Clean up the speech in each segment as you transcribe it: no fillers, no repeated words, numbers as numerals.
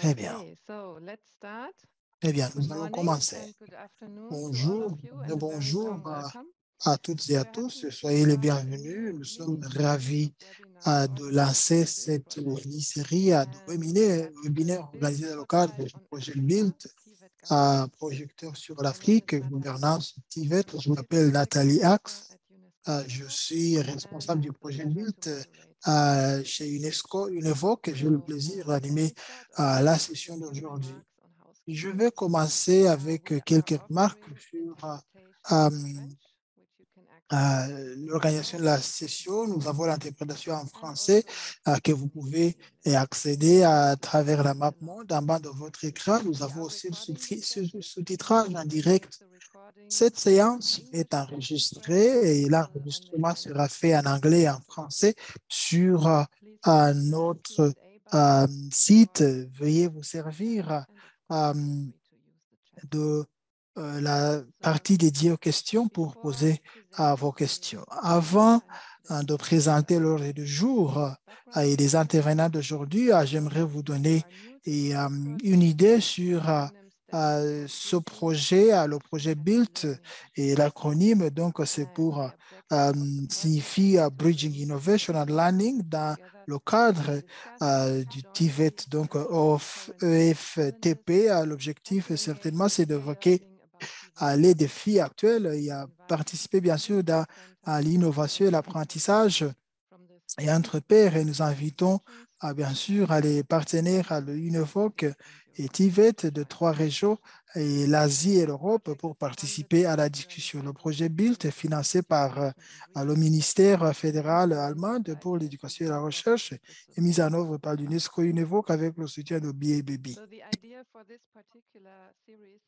Très bien. Okay, so let's start. Très bien, Good nous allons morning commencer. and good afternoon to all of Bonjour, you and a very bonjour warm welcome. à toutes et à We're tous. happy to Soyez les start a bienvenus. new Nous sommes mini-series of ravis webinars de lancer organized in cette Project BILT mini-série de and webinaires that BILT organisés dans le cadre spotlight du on projet Africa, BUILT, TVET governance. projecteur sur My name is l'Afrique, Natalie. gouvernance TIVET. Je I'm m'appelle District Nathalie Coordinator Axe. at UNESCO Je UNEVOC suis and I responsable have du the projet pleasure to BUILT moderate today's chez session. UNESCO UNEVOC. J'ai le So plaisir let me d'animer start off la with session a few d'aujourd'hui. remarks on Je housekeeping. vais commencer avec We are quelques remarques offering sur interpretation euh, in French, which you can access l'organisation de now, la session. Nous avons l'interprétation en and français also live que vous streaming in pouvez English. accéder à travers la map monde en bas de votre écran. Nous We avons are aussi le recording this session, sous-titrage en and direct. the recording Cette in séance est English is transcribed enregistrée et and l'enregistrement available sera fait en anglais et en français sur Please use the notre Q&A button site. or Veuillez vous the chat, servir and of course, euh, feel free to use the chat. de la So, partie dédiée aux questions pour before poser vos presenting questions. the Avant agenda and today's de speakers, I présenter would l'ordre like du to give you a jour brief background. et les intervenants d'aujourd'hui, For those j'aimerais of vous you who donner are new to the BILT une project, idée sur the acronym stands for ce Bridging projet, le projet Innovation and BUILT, Learning and et Sharing. l'acronyme, donc, c'est And pour, the objective of the project signifie is to Bridging bring Innovation and stakeholders Learning dans together le to cadre discuss du TVET, jointly donc address current BILT challenges EFTP. and L'objectif, to engage certainement, in c'est d'évoquer dialoguing about TVET les challenges défis actuels et and à invite participer, bien sûr, participants à from l'innovation et different l'apprentissage from the et specific entre pairs. Et nous TVET invitons, regions bien sûr, à les partenaires, à Middle l'UNEVOC East and et Europe. TIVET de trois régions, et l'Asie et The l'Europe, project pour is funded participer à la by German discussion. Le projet government BUILT est and financé Institute par Education in le Research ministère fédéral and allemand the pour idea is l'éducation et la to recherche cooperate with et mise en society. œuvre par l'UNESCO UNEVOC avec le soutien de BABB. So the idea for this particular series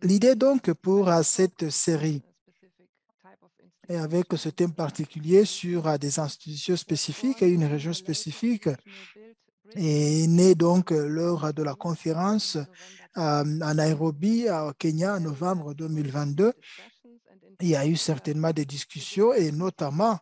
L'idée is donc pour let's cette focus on série a specific type of et avec ce institution thème or particulier institutions sur des institutions was spécifiques et born une during région the latest spécifique regional build bridging est né conference donc in lors de la Nairobi conférence in November à 2022. Nairobi, au Kenya, en There we had novembre fruitful 2022. discussions and in Il y a eu particular certainement des we discussions et discussed notamment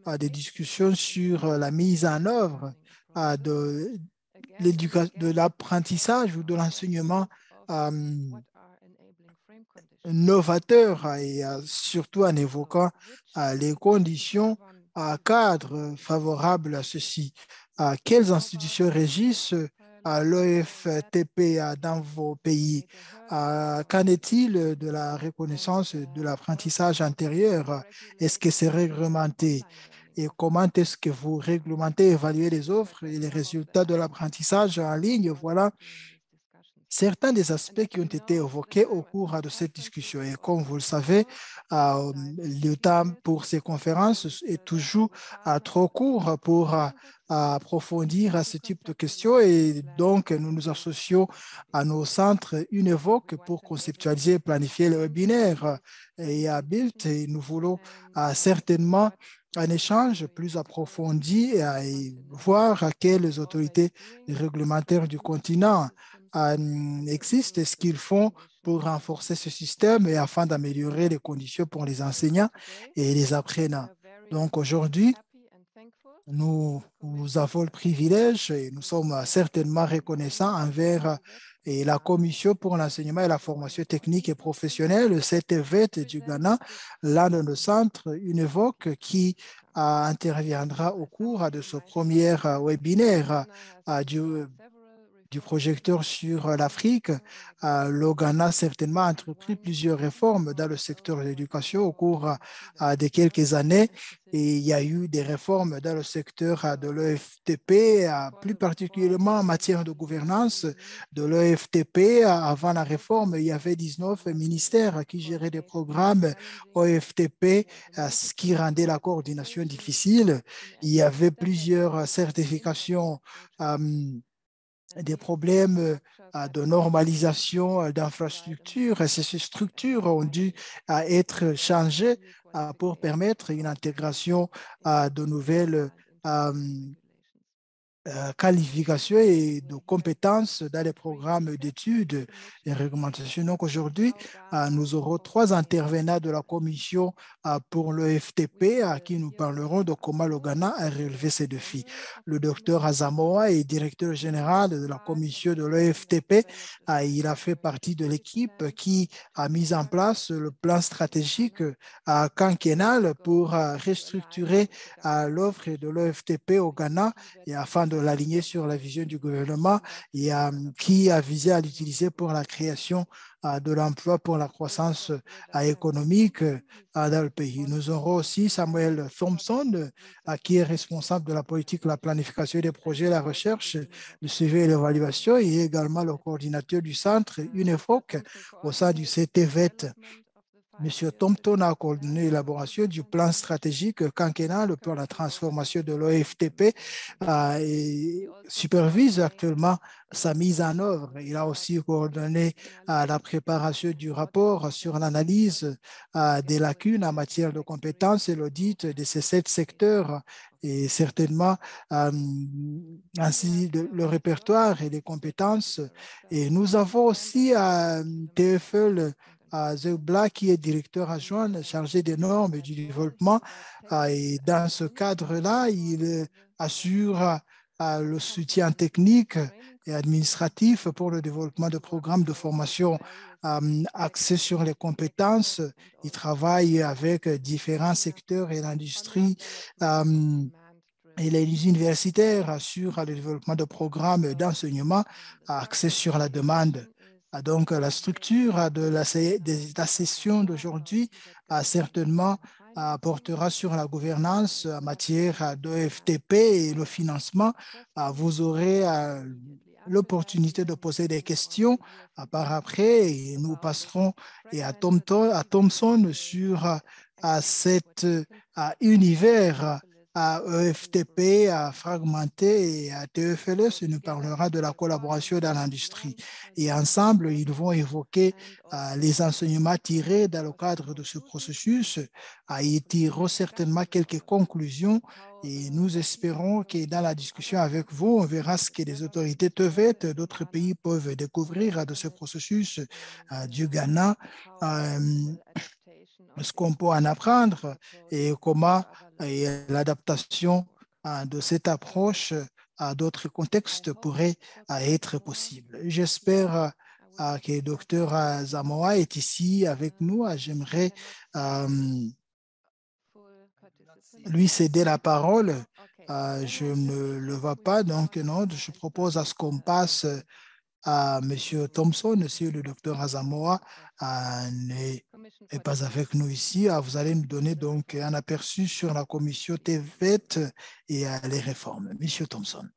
the des implementation of discussions sur TVET la in mise en teaching and œuvre learning approaches. Again and de again, there l'apprentissage ou de are l'enseignement questions of euh, what are enabling frame conditions novateur et surtout en so évoquant which les institutions conditions govern TVET cadres favorables à ceci. Quelles how about institutions TVET régissent parallels or gaps l'OFTP dans vos or pays? major hurdles or Qu'en est-il obstacles de la and reconnaissance de also l'apprentissage how antérieur? Est-ce que regulated c'est is réglementé? online learning. Et comment est-ce que vous réglementez, évaluez les That offres were et les some of the résultats de aspects that l'apprentissage en were ligne? brought up Voilà during these discussions. certains des And aspects as qui ont you été know, the évoqués au time cours de cette preferences discussion. Et of comme vous le savez, UNESCO decide the le temps period pour ces for conférences which est toujours our partners trop court pour wanted approfondir to ce type de questions. conceptualize and Et plan donc, nous nous the associons à nos webinars. centres We UNEVOC want pour to enable conceptualiser et planifier le participants to webinaire engage et à in Build. sessions Et nous voulons and certainement what un échange regulatory plus authorities approfondi want et to know voir à what quelles they're autorités already doing réglementaires du to improve the continent systems and to existent et improve ce the qu'ils font conditions pour for renforcer learning. ce système et afin d'améliorer les conditions pour les So enseignants today et les we apprenants. are very Donc aujourd'hui, happy and thankful for nous, the nous Commission avons le for Education, privilège et nous sommes Research certainement and reconnaissants Training, envers CTVET la Ghana, Commission pour l'enseignement et la for one formation of our technique et resources, professionnelle, le to CTVET du present Ghana, this l'un de nos centres UNEVOC topic qui to come. interviendra au As some of cours de you ce might premier remember, webinaire Ghana has du, several du reforms projecteur sur l'Afrique. undertaken over the years, Le Ghana a certainement and entrepris one plusieurs réformes dans le of secteur de those was the l'éducation au reform cours in TVET de quelques technology années. and Et il y a facilitation. eu des réformes dans le secteur de So, l'EFTP, before plus the reform, particulièrement en there matière were de gouvernance 19 de ministries l'EFTP. Avant la réforme, focused il y avait on 19 working ministères qui géraient des coordination programmes challenging OFTP, ce qui regulatory rendait la coordination certification difficile. Il y enabling avait plusieurs standardization and internet certifications approaches. euh, And des these problèmes structures had de to normalisation provide a more d'infrastructures. Et ces competitive and structures ont dû timely être process for changées new pour qualifications permettre une of intégration in de national nouvelles and euh, international regulations. qualifications et de compétences dans les programmes d'études et réglementations. Donc aujourd'hui, nous aurons trois intervenants de la commission pour le FTP à qui nous parlerons de comment le Ghana a relevé ces défis. Le docteur Azamoa est directeur général de la commission de l'EFTP. Il a fait partie de l'équipe qui a mis en place le plan stratégique quinquennal pour restructurer l'offre de l'EFTP au Ghana et afin de l'aligner sur la vision du gouvernement et qui a visé à l'utiliser pour la création de l'emploi pour la croissance économique dans le pays. Nous aurons aussi Samuel Thompson, qui est responsable de la politique, la planification des projets, la recherche, le suivi et l'évaluation, et également le coordinateur du centre UNEFOC au sein du CTVET. Monsieur Thompson a coordonné l'élaboration du plan stratégique quinquennal pour la transformation de l'OFTP et supervise actuellement sa mise en œuvre. Il a aussi coordonné la préparation du rapport sur l'analyse des lacunes en matière de compétences et l'audit de ces 7 secteurs et certainement ainsi le répertoire et les compétences. Et nous avons aussi TFL Zeubla, qui est directeur adjoint chargé des normes et du développement. Et dans ce cadre-là, il assure le soutien technique et administratif pour le développement de programmes de formation axés sur les compétences. Il travaille avec différents secteurs et l'industrie et les universitaires sur le développement de programmes d'enseignement axés sur la demande. Donc, la structure de la session d'aujourd'hui certainement portera sur la gouvernance en matière de FTP et le financement. Vous aurez l'opportunité de poser des questions par après et nous passerons et à Thomson sur cet univers à EFTP, à Fragmenté et à TFLS, il nous parlera de la collaboration dans l'industrie. Et ensemble, ils vont évoquer les enseignements tirés dans le cadre de ce processus. Ils tireront certainement quelques conclusions et nous espérons que dans la discussion avec vous, on verra ce que les autorités d'autres pays peuvent découvrir de ce processus du Ghana. Ce qu'on peut en apprendre et comment l'adaptation de cette approche à d'autres contextes pourrait être possible. J'espère que le docteur Zamoa est ici avec nous. J'aimerais lui céder la parole. Je ne le vois pas, donc non, je propose à ce qu'on passe à M. Thompson, si le docteur Azamoa n'est pas avec nous ici. Vous allez nous donner donc un aperçu sur la commission TVET et les réformes. M. Thompson.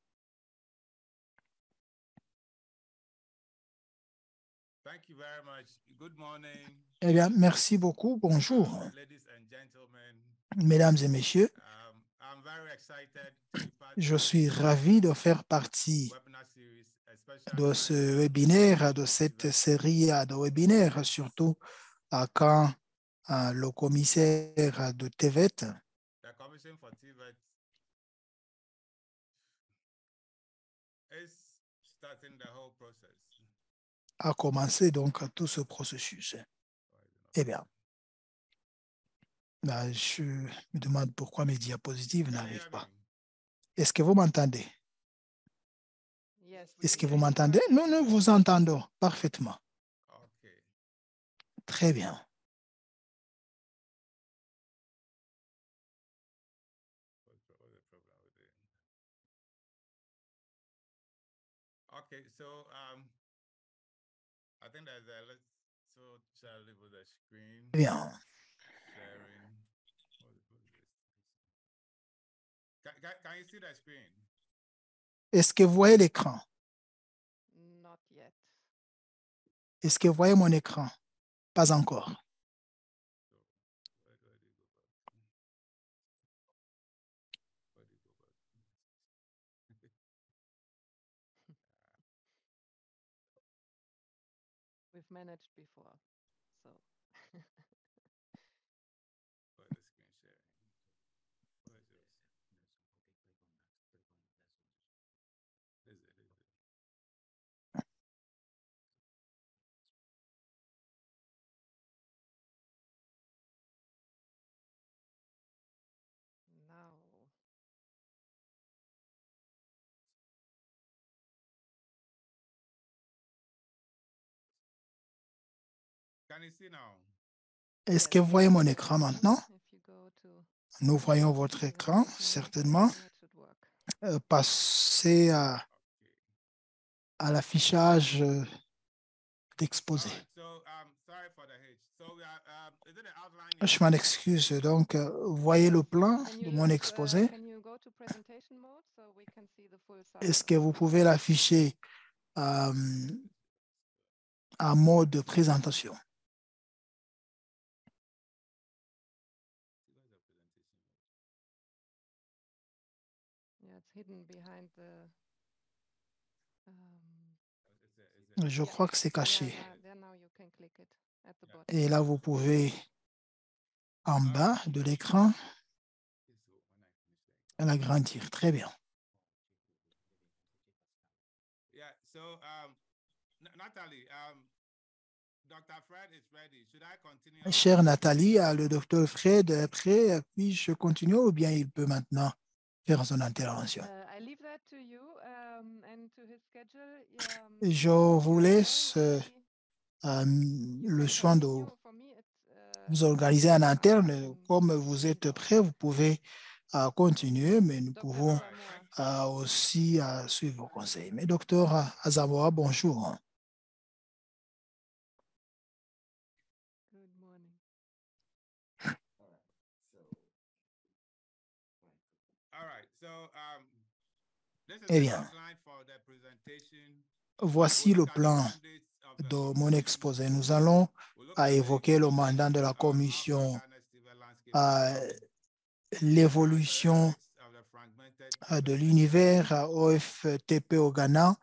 Eh bien, merci beaucoup. Bonjour, mesdames et messieurs. Je suis ravi de faire partie de ce webinaire, de cette série de webinaires, surtout quand le commissaire de TVET a commencé donc tout ce processus. Eh bien, je me demande pourquoi mes diapositives n'arrivent pas. Est-ce que vous m'entendez? Est-ce que vous m'entendez? Nous vous entendons parfaitement. Très bien. Bien. Est-ce que vous voyez l'écran? Est-ce que vous voyez mon écran? Pas encore. We've managed before, so. Est-ce que vous voyez mon écran maintenant? If you go to Nous voyons votre écran, certainement. that should work. Passez à l'affichage d'exposé. Je m'en excuse. Donc, vous voyez le plan Can de you mon exposé. can you go to presentation mode so we can see the full size? Est-ce que vous pouvez l'afficher en mode de présentation? Yeah, it's hidden behind the. Je crois que c'est caché. There now you can click it at the bottom. Et là, vous pouvez, en bas de l'écran, l'agrandir. Très bien. Chère Nathalie, le docteur Fred est prêt. Puis-je continuer ou bien il peut maintenant faire son intervention? I leave that to you and to his schedule. Je vous laisse le soin de vous organiser en interne. Comme vous êtes prêt, vous pouvez continuer, mais nous pouvons aussi suivre vos conseils. Mais docteur Azamoah, bonjour. Good morning. Eh bien, voici le plan de mon exposé. Nous allons évoquer le mandat de la commission, l'évolution de l'univers OFTP au Ghana,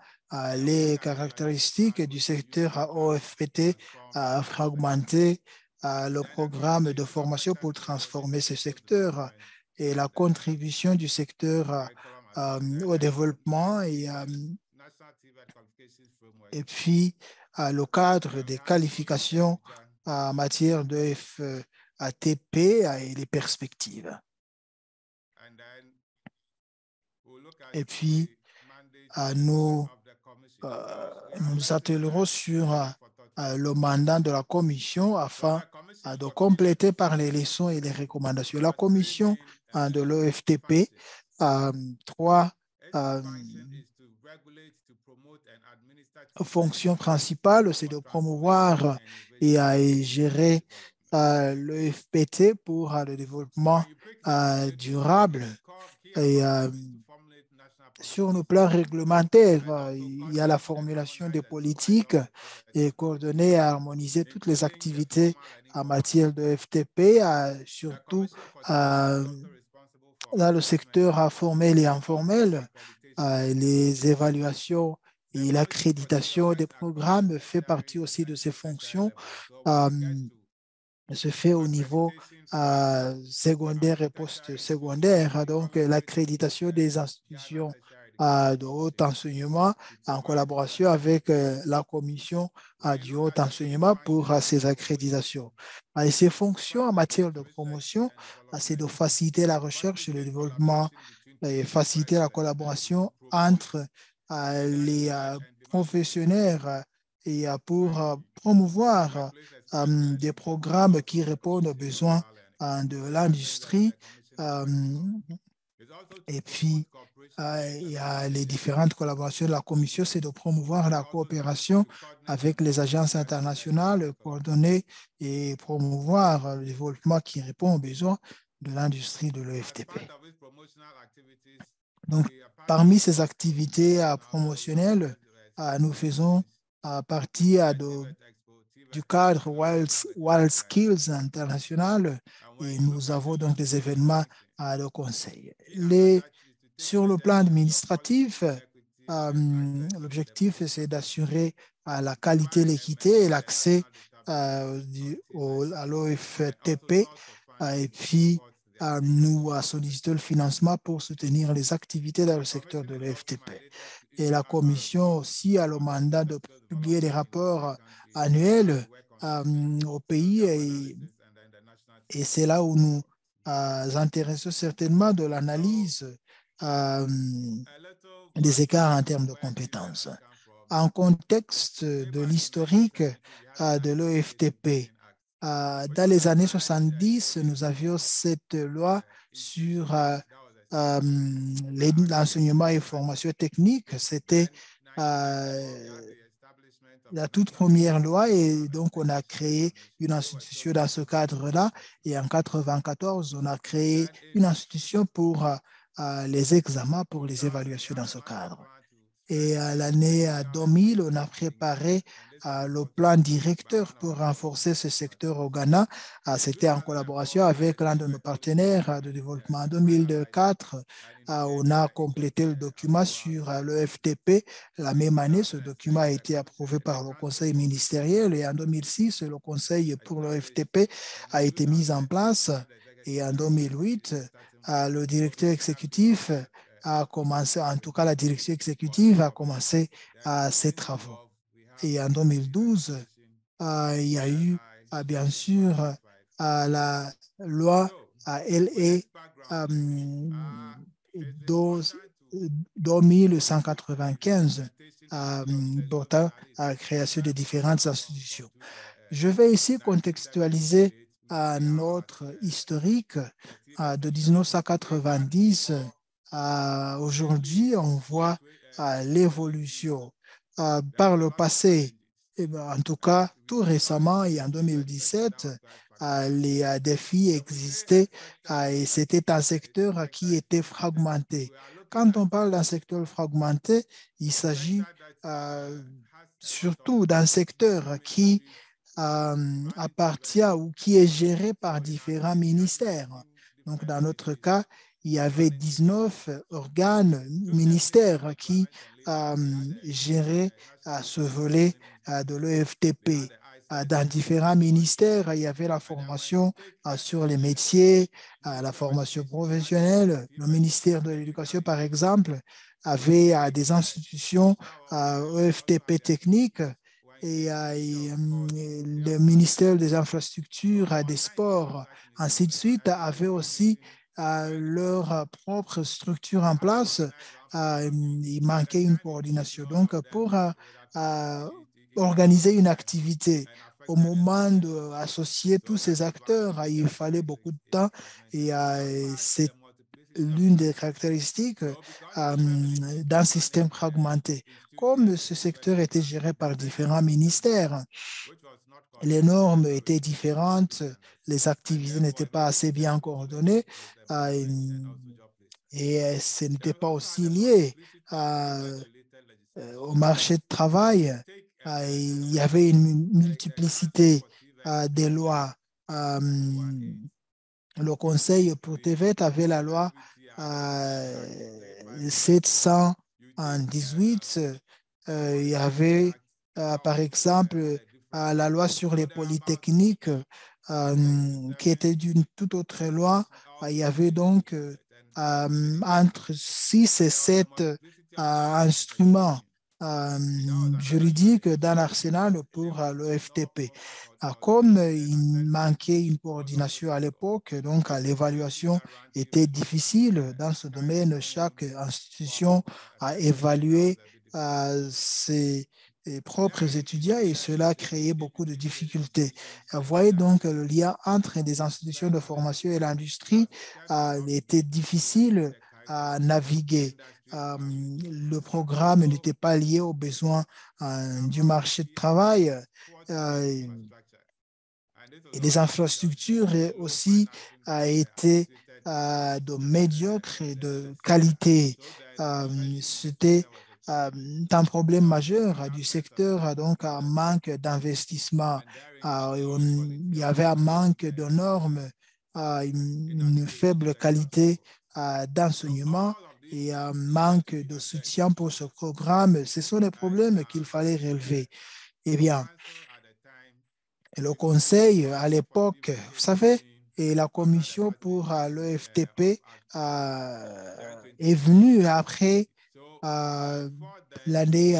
les caractéristiques du secteur OFPT fragmenté, le programme de formation pour transformer ce secteur et la contribution du secteur au développement et puis le cadre des qualifications en matière de FATP et les perspectives. Et puis, nous nous attellerons sur le mandat de la commission afin de compléter par les leçons et les recommandations. La commission de l'OFTP a trois fonctions principales, c'est de promouvoir et gérer le FPT pour le développement durable. Et sur le plan réglementaire, il y a la formulation des politiques et coordonner et harmoniser toutes les activités en matière de FTP, surtout dans le secteur formel et informel. Les évaluations et l'accréditation des programmes fait partie aussi de ces fonctions. Se fait au niveau secondaire et post-secondaire. Donc, l'accréditation des institutions de haut enseignement en collaboration avec la commission du haut enseignement pour ces accréditations. Et ces fonctions en matière de promotion, c'est de faciliter la recherche et le développement et faciliter la collaboration entre les professionnels et pour promouvoir des programmes qui répondent aux besoins de l'industrie. Et puis, il y a les différentes collaborations de la Commission, c'est de promouvoir la coopération avec les agences internationales, coordonner et promouvoir le développement qui répond aux besoins de l'industrie de l'EFTP. Donc, parmi ces activités promotionnelles, nous faisons partie du cadre Wild Skills International et nous avons donc des événements de conseil. Sur le plan administratif, l'objectif c'est d'assurer la qualité, l'équité et l'accès à l'OFTP et puis nous sollicitons le financement pour soutenir les activités dans le secteur de l'OFTP. Et la Commission aussi a le mandat de publier des rapports annuels au pays et c'est là où nous intéressons certainement de l'analyse des écarts en termes de compétences. en contexte de l'historique de l'OFTP. Dans les années 70, nous avions cette loi sur l'enseignement et formation technique. C'était la toute première loi et donc on a créé une institution dans ce cadre-là. Et en 1994, on a créé une institution pour les examens, pour les évaluations dans ce cadre. Et à l'année 2000, on a préparé le plan directeur pour renforcer ce secteur au Ghana. C'était en collaboration avec l'un de nos partenaires de développement. En 2004, on a complété le document sur le FTP. La même année, ce document a été approuvé par le conseil ministériel et en 2006, le conseil pour le FTP a été mis en place. Et en 2008, le directeur exécutif a commencé, en tout cas la direction exécutive a commencé ses travaux. Et en 2012, il y a eu bien sûr la loi LE 2195 portant à la création de différentes institutions. Je vais ici contextualiser notre historique de 1990. Aujourd'hui, on voit l'évolution. Par le passé, en tout cas, tout récemment et en 2017, les défis existaient et c'était un secteur qui était fragmenté. Quand on parle d'un secteur fragmenté, il s'agit surtout d'un secteur qui appartient ou qui est géré par différents ministères. Donc, dans notre cas, il y avait 19 organes, ministères qui géraient ce volet de l'EFTP. Dans différents ministères, il y avait la formation sur les métiers, la formation professionnelle. Le ministère de l'Éducation, par exemple, avait des institutions EFTP techniques et le ministère des Infrastructures, des Sports, ainsi de suite, avait aussi leur propre structure en place. Il manquait une coordination. Donc, pour organiser une activité, au moment d'associer tous ces acteurs, il fallait beaucoup de temps et c'est l'une des caractéristiques d'un système fragmenté. Comme ce secteur était géré par différents ministères, les normes étaient différentes, les activités n'étaient pas assez bien coordonnées et ce n'était pas aussi lié au marché de travail. Il y avait une multiplicité des lois. Le Conseil pour TVET avait la loi 718. Il y avait, par exemple, la loi sur les polytechniques qui était d'une toute autre loi. Il y avait donc entre 6 et 7 instruments juridiques dans l'arsenal pour le FTP. Comme il manquait une coordination à l'époque, donc l'évaluation était difficile dans ce domaine. Chaque institution a évalué ses propres étudiants et cela créait beaucoup de difficultés. Vous voyez donc le lien entre les institutions de formation et l'industrie était difficile à naviguer. Le programme n'était pas lié aux besoins du marché de travail. Et les infrastructures aussi été de médiocre et de qualité. C'était un problème majeur du secteur, donc un manque d'investissement. Il y avait un manque de normes, une faible qualité d'enseignement et un manque de soutien pour ce programme. Ce sont les problèmes qu'il fallait relever. Eh bien, le conseil à l'époque, vous savez, et la commission pour l'EFTP est venue après l'année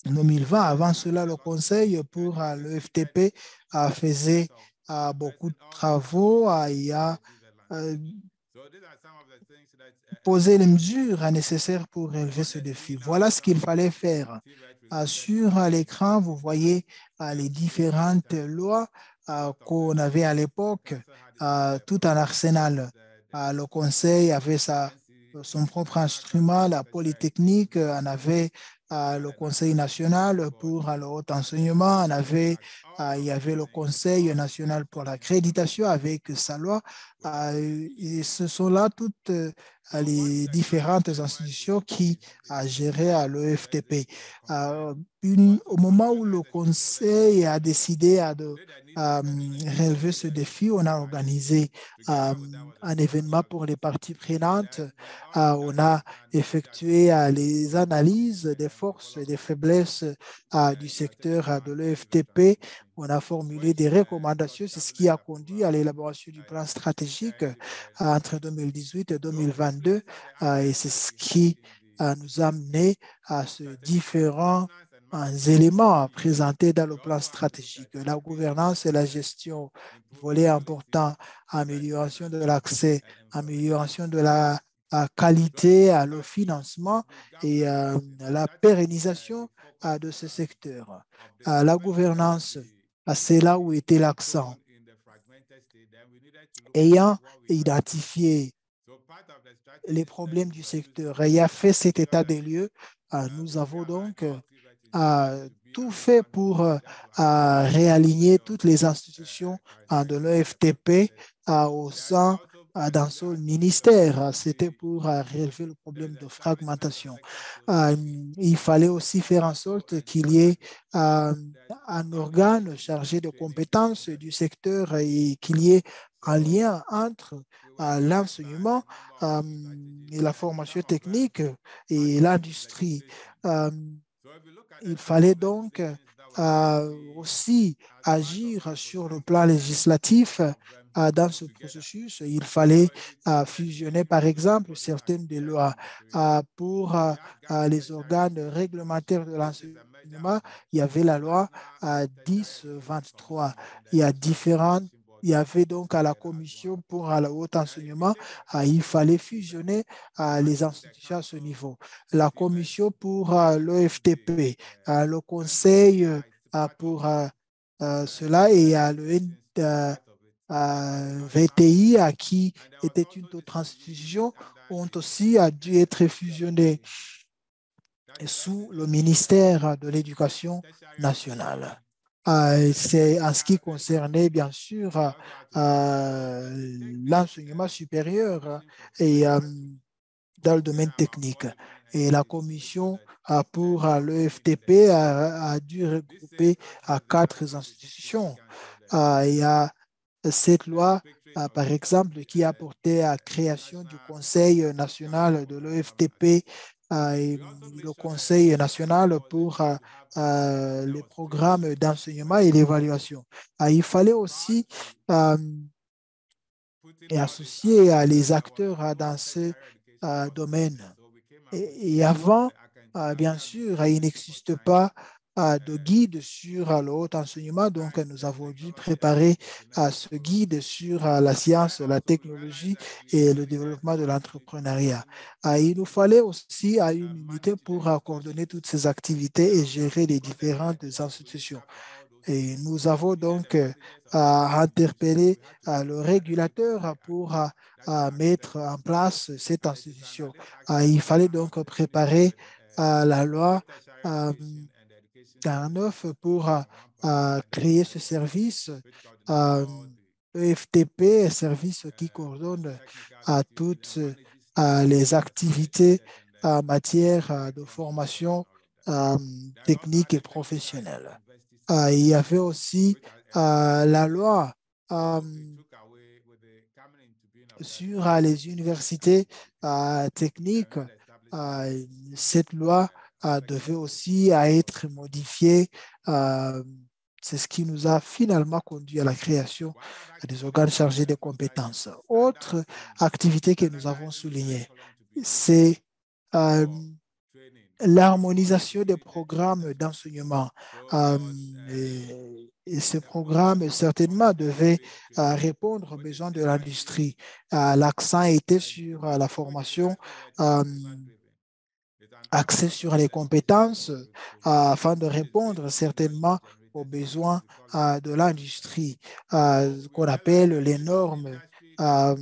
2020. Avant cela, le conseil pour l'EFTP faisait beaucoup de travaux. Il y a poser les mesures nécessaires pour relever ce défi. Voilà ce qu'il fallait faire. Sur l'écran, vous voyez les différentes lois qu'on avait à l'époque, tout un arsenal. Le Conseil avait son propre instrument, la Polytechnique en avait le Conseil national pour le haut enseignement, il y avait le Conseil national pour l'accréditation avec sa loi. Et ce sont là toutes les différentes institutions qui géraient l'EFTP. Au moment où le Conseil a décidé relever ce défi, on a organisé un événement pour les parties prenantes. On a effectué les analyses des forces et des faiblesses du secteur de l'EFTP. On a formulé des recommandations. C'est ce qui a conduit à l'élaboration du plan stratégique entre 2018 et 2022. Et c'est ce qui nous a amené à ces différents éléments présentés dans le plan stratégique. La gouvernance et la gestion, volet important, amélioration de l'accès, amélioration de la qualité, le financement et la pérennisation de ce secteur. La gouvernance, c'est là où était l'accent. Ayant identifié les problèmes du secteur et a fait cet état des lieux, nous avons donc tout fait pour réaligner toutes les institutions de l'EFTP au sein d'un seul ministère. C'était pour relever le problème de fragmentation. Il fallait aussi faire en sorte qu'il y ait un organe chargé de compétences du secteur et qu'il y ait un lien entre l'enseignement et la formation technique et l'industrie. Il fallait donc aussi agir sur le plan législatif dans ce processus. Il fallait fusionner, par exemple, certaines des lois pour les organes réglementaires de l'enseignement. Il y avait la loi 1023. Il y avait donc à la commission pour le haut enseignement, il fallait fusionner les institutions à ce niveau. La commission pour l'EFTP, le conseil pour cela et le VTI qui était une autre institution ont aussi dû être fusionnés sous le ministère de l'Éducation nationale. C'est en ce qui concernait bien sûr l'enseignement supérieur et dans le domaine technique. Et la commission pour l'EFTP a dû regrouper 4 institutions. Il y a cette loi, par exemple, qui a porté à la création du Conseil national de l'EFTP et le Conseil national pour les programmes d'enseignement et l'évaluation. Il fallait aussi associer les acteurs dans ce domaine. Et avant, bien sûr, il n'existe pas de guide sur le haut enseignement, donc nous avons dû préparer ce guide sur la science, la technologie et le développement de l'entrepreneuriat. Il nous fallait aussi une unité pour coordonner toutes ces activités et gérer les différentes institutions. Et nous avons donc interpellé le régulateur pour mettre en place cette institution. Il fallait donc préparer la loi 49 pour créer ce service EFTP, un service qui coordonne toutes les activités en matière de formation technique et professionnelle. Il y avait aussi la loi sur les universités techniques. Cette loi devait aussi être modifiée. C'est ce qui nous a finalement conduit à la création des organes chargés des compétences. Autre activité que nous avons soulignée, c'est l'harmonisation des programmes d'enseignement. Et ce programme, certainement, devait répondre aux besoins de l'industrie. L'accent était sur la formation euh, axée sur les compétences afin de répondre certainement aux besoins de l'industrie, qu'on appelle les normes euh,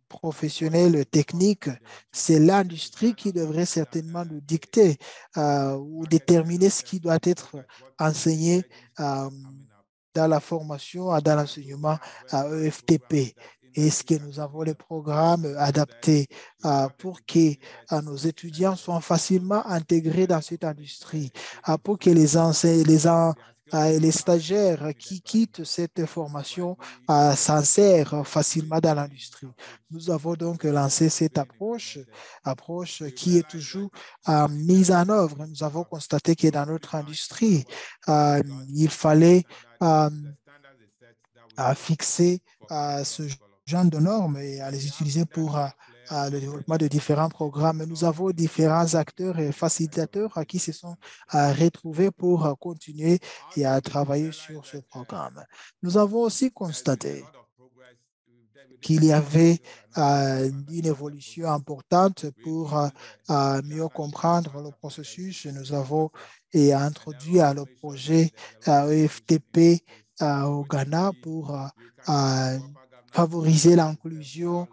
professionnelles techniques. C'est l'industrie qui devrait certainement nous dicter ou déterminer ce qui doit être enseigné dans la formation, dans l'enseignement à EFTP. Est-ce que nous avons les programmes adaptés pour que nos étudiants soient facilement intégrés dans cette industrie, pour que les stagiaires qui quittent cette formation s'insèrent facilement dans l'industrie. Nous avons donc lancé cette approche qui est toujours mise en œuvre. Nous avons constaté que dans notre industrie, il fallait euh, fixer ce genre de normes et à les utiliser pour le développement de différents programmes. Nous avons différents acteurs et facilitateurs qui se sont retrouvés pour continuer et à travailler sur ce programme. Nous avons aussi constaté qu'il y avait une évolution importante pour mieux comprendre le processus. Nous avons introduit le projet EFTP au Ghana pour favoriser l'inclusion,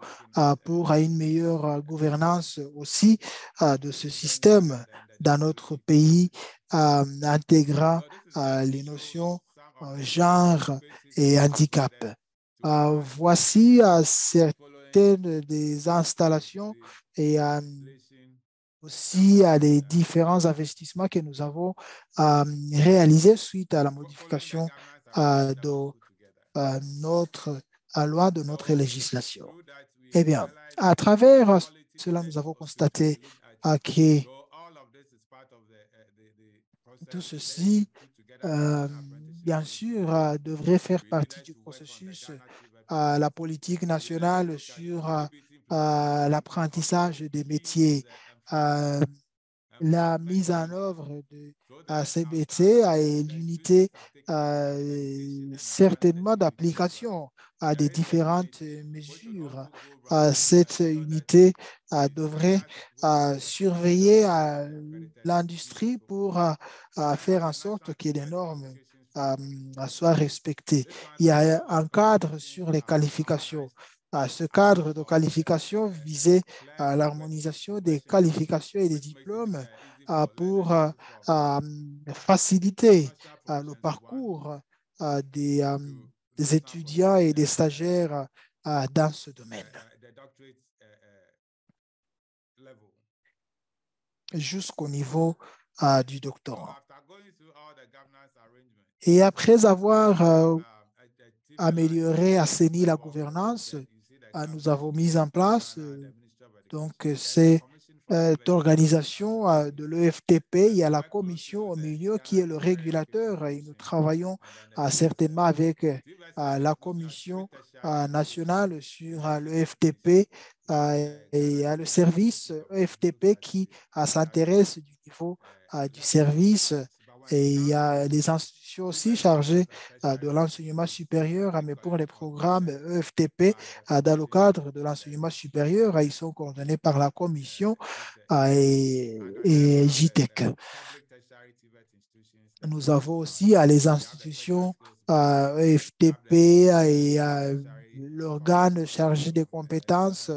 pour une meilleure gouvernance aussi de ce système dans notre pays, intégrant les notions genre et handicap. Voici certaines des installations et aussi les différents investissements que nous avons réalisés suite à la modification de notre loi, de notre législation. Eh bien, à travers cela, nous avons constaté que tout ceci bien sûr, devrait faire partie du processus la politique nationale sur l'apprentissage des métiers, euh, la mise en œuvre de CBT et l'unité certainement d'application à des différentes mesures. Cette unité devrait surveiller l'industrie pour faire en sorte que les normes soient respectées. Il y a un cadre sur les qualifications. Ce cadre de qualification visait l'harmonisation des qualifications et des diplômes pour faciliter le parcours des étudiants et des stagiaires dans ce domaine, jusqu'au niveau du doctorat. Et après avoir amélioré, assaini la gouvernance, nous avons mis en place c'est organisation de l'EFTP. Il y a la commission au milieu qui est le régulateur et nous travaillons certainement avec la commission nationale sur l'EFTP et il y a le service EFTP qui s'intéresse du niveau du service. Et il y a les institutions aussi chargées de l'enseignement supérieur, mais pour les programmes EFTP, dans le cadre de l'enseignement supérieur, ils sont coordonnés par la commission et JTEC. Nous avons aussi les institutions EFTP et l'organe chargé des compétences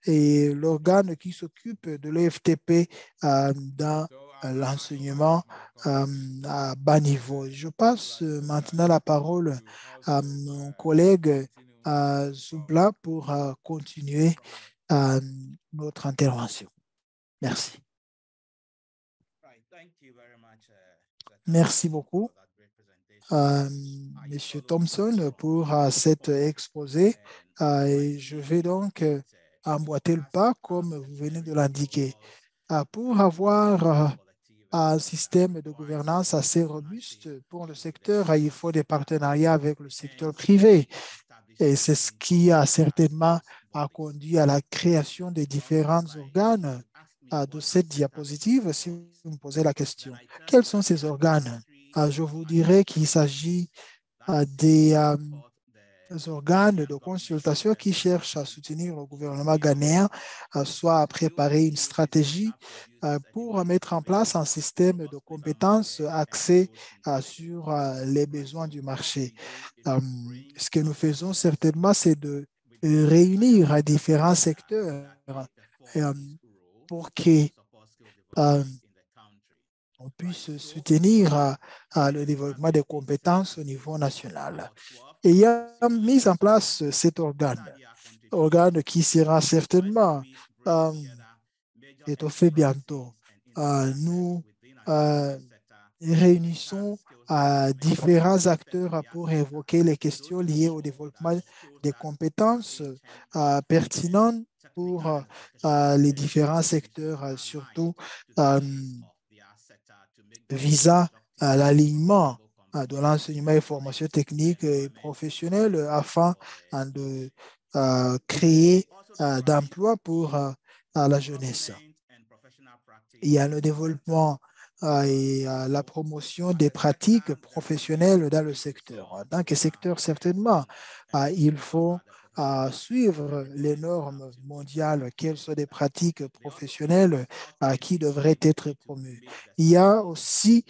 et l'organe qui s'occupe de l'EFTP dans l'enseignement à bas niveau. Je passe maintenant la parole à mon collègue Zoubla pour continuer notre intervention. Merci. Merci beaucoup, Monsieur Thompson, pour cet exposé. Et je vais donc emboîter le pas, comme vous venez de l'indiquer. Pour avoir un système de gouvernance assez robuste pour le secteur, il faut des partenariats avec le secteur privé. Et c'est ce qui a certainement conduit à la création des différents organes de cette diapositive si vous me posez la question. Quels sont ces organes? Je vous dirais qu'il s'agit des organes de consultation qui cherchent à soutenir le gouvernement ghanéen, soit à préparer une stratégie pour mettre en place un système de compétences axé sur les besoins du marché. Ce que nous faisons certainement, c'est de réunir différents secteurs euh, pour que on puisse soutenir le développement des compétences au niveau national. Et il y a mis en place cet organe qui sera certainement euh, étoffé bientôt. Nous réunissons différents acteurs pour évoquer les questions liées au développement des compétences pertinentes pour les différents secteurs, surtout euh, visant à l'alignement de l'enseignement et formation technique et professionnelle afin de créer d'emplois pour la jeunesse. Il y a le développement et la promotion des pratiques professionnelles dans le secteur. Dans quel secteur, certainement, il faut suivre les normes mondiales, quelles sont des pratiques professionnelles qui devraient être promues. Il y a aussi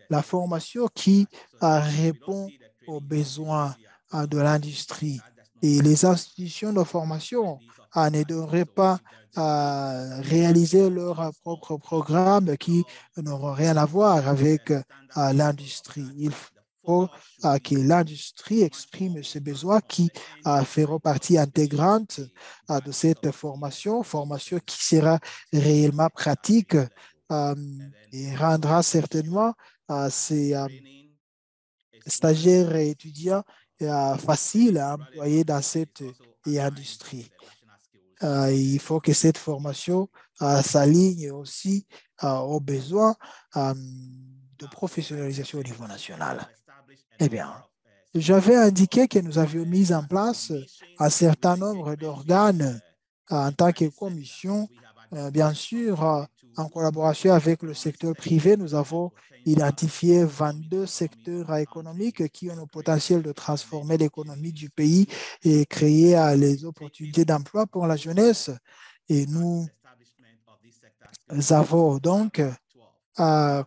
la formation qui répond aux besoins de l'industrie. Et les institutions de formation ne devraient pas réaliser leur propre programme qui n'auront rien à voir avec l'industrie. Il faut que l'industrie exprime ses besoins qui feront partie intégrante de cette formation qui sera réellement pratique et rendra certainement ces stagiaires et étudiants faciles à employer dans cette industrie. Il faut que cette formation s'aligne aussi aux besoins de professionnalisation au niveau national. Eh bien, j'avais indiqué que nous avions mis en place un certain nombre d'organes en tant que commission. Bien sûr, en collaboration avec le secteur privé, nous avons identifié 22 secteurs économiques qui ont le potentiel de transformer l'économie du pays et créer les opportunités d'emploi pour la jeunesse. Et nous avons donc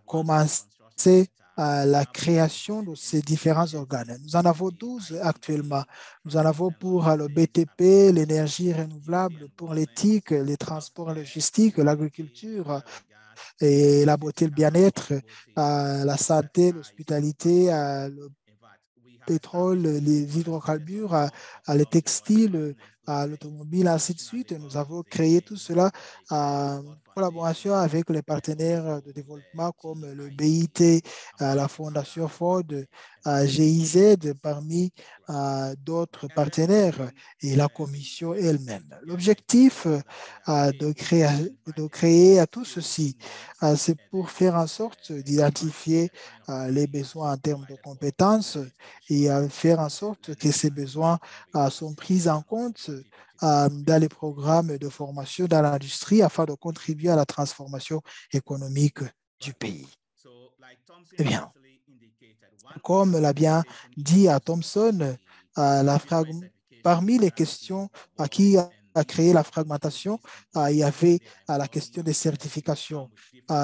commencé la création de ces différents organes. Nous en avons 12 actuellement. Nous en avons pour le BTP, l'énergie renouvelable, pour l'éthique, les transports logistiques, l'agriculture et la beauté, le bien-être, la santé, l'hospitalité, le pétrole, les hydrocarbures, les textiles, à l'automobile, ainsi de suite. Nous avons créé tout cela en collaboration avec les partenaires de développement comme le BIT, la Fondation Ford, GIZ, parmi d'autres partenaires et la Commission elle-même. L'objectif de créer tout ceci, c'est pour faire en sorte d'identifier les besoins en termes de compétences et faire en sorte que ces besoins sont pris en compte dans les programmes de formation dans l'industrie afin de contribuer à la transformation économique du pays. Eh bien, comme l'a bien dit à Thomson, parmi les questions qui a créé la fragmentation, il y avait la question des certifications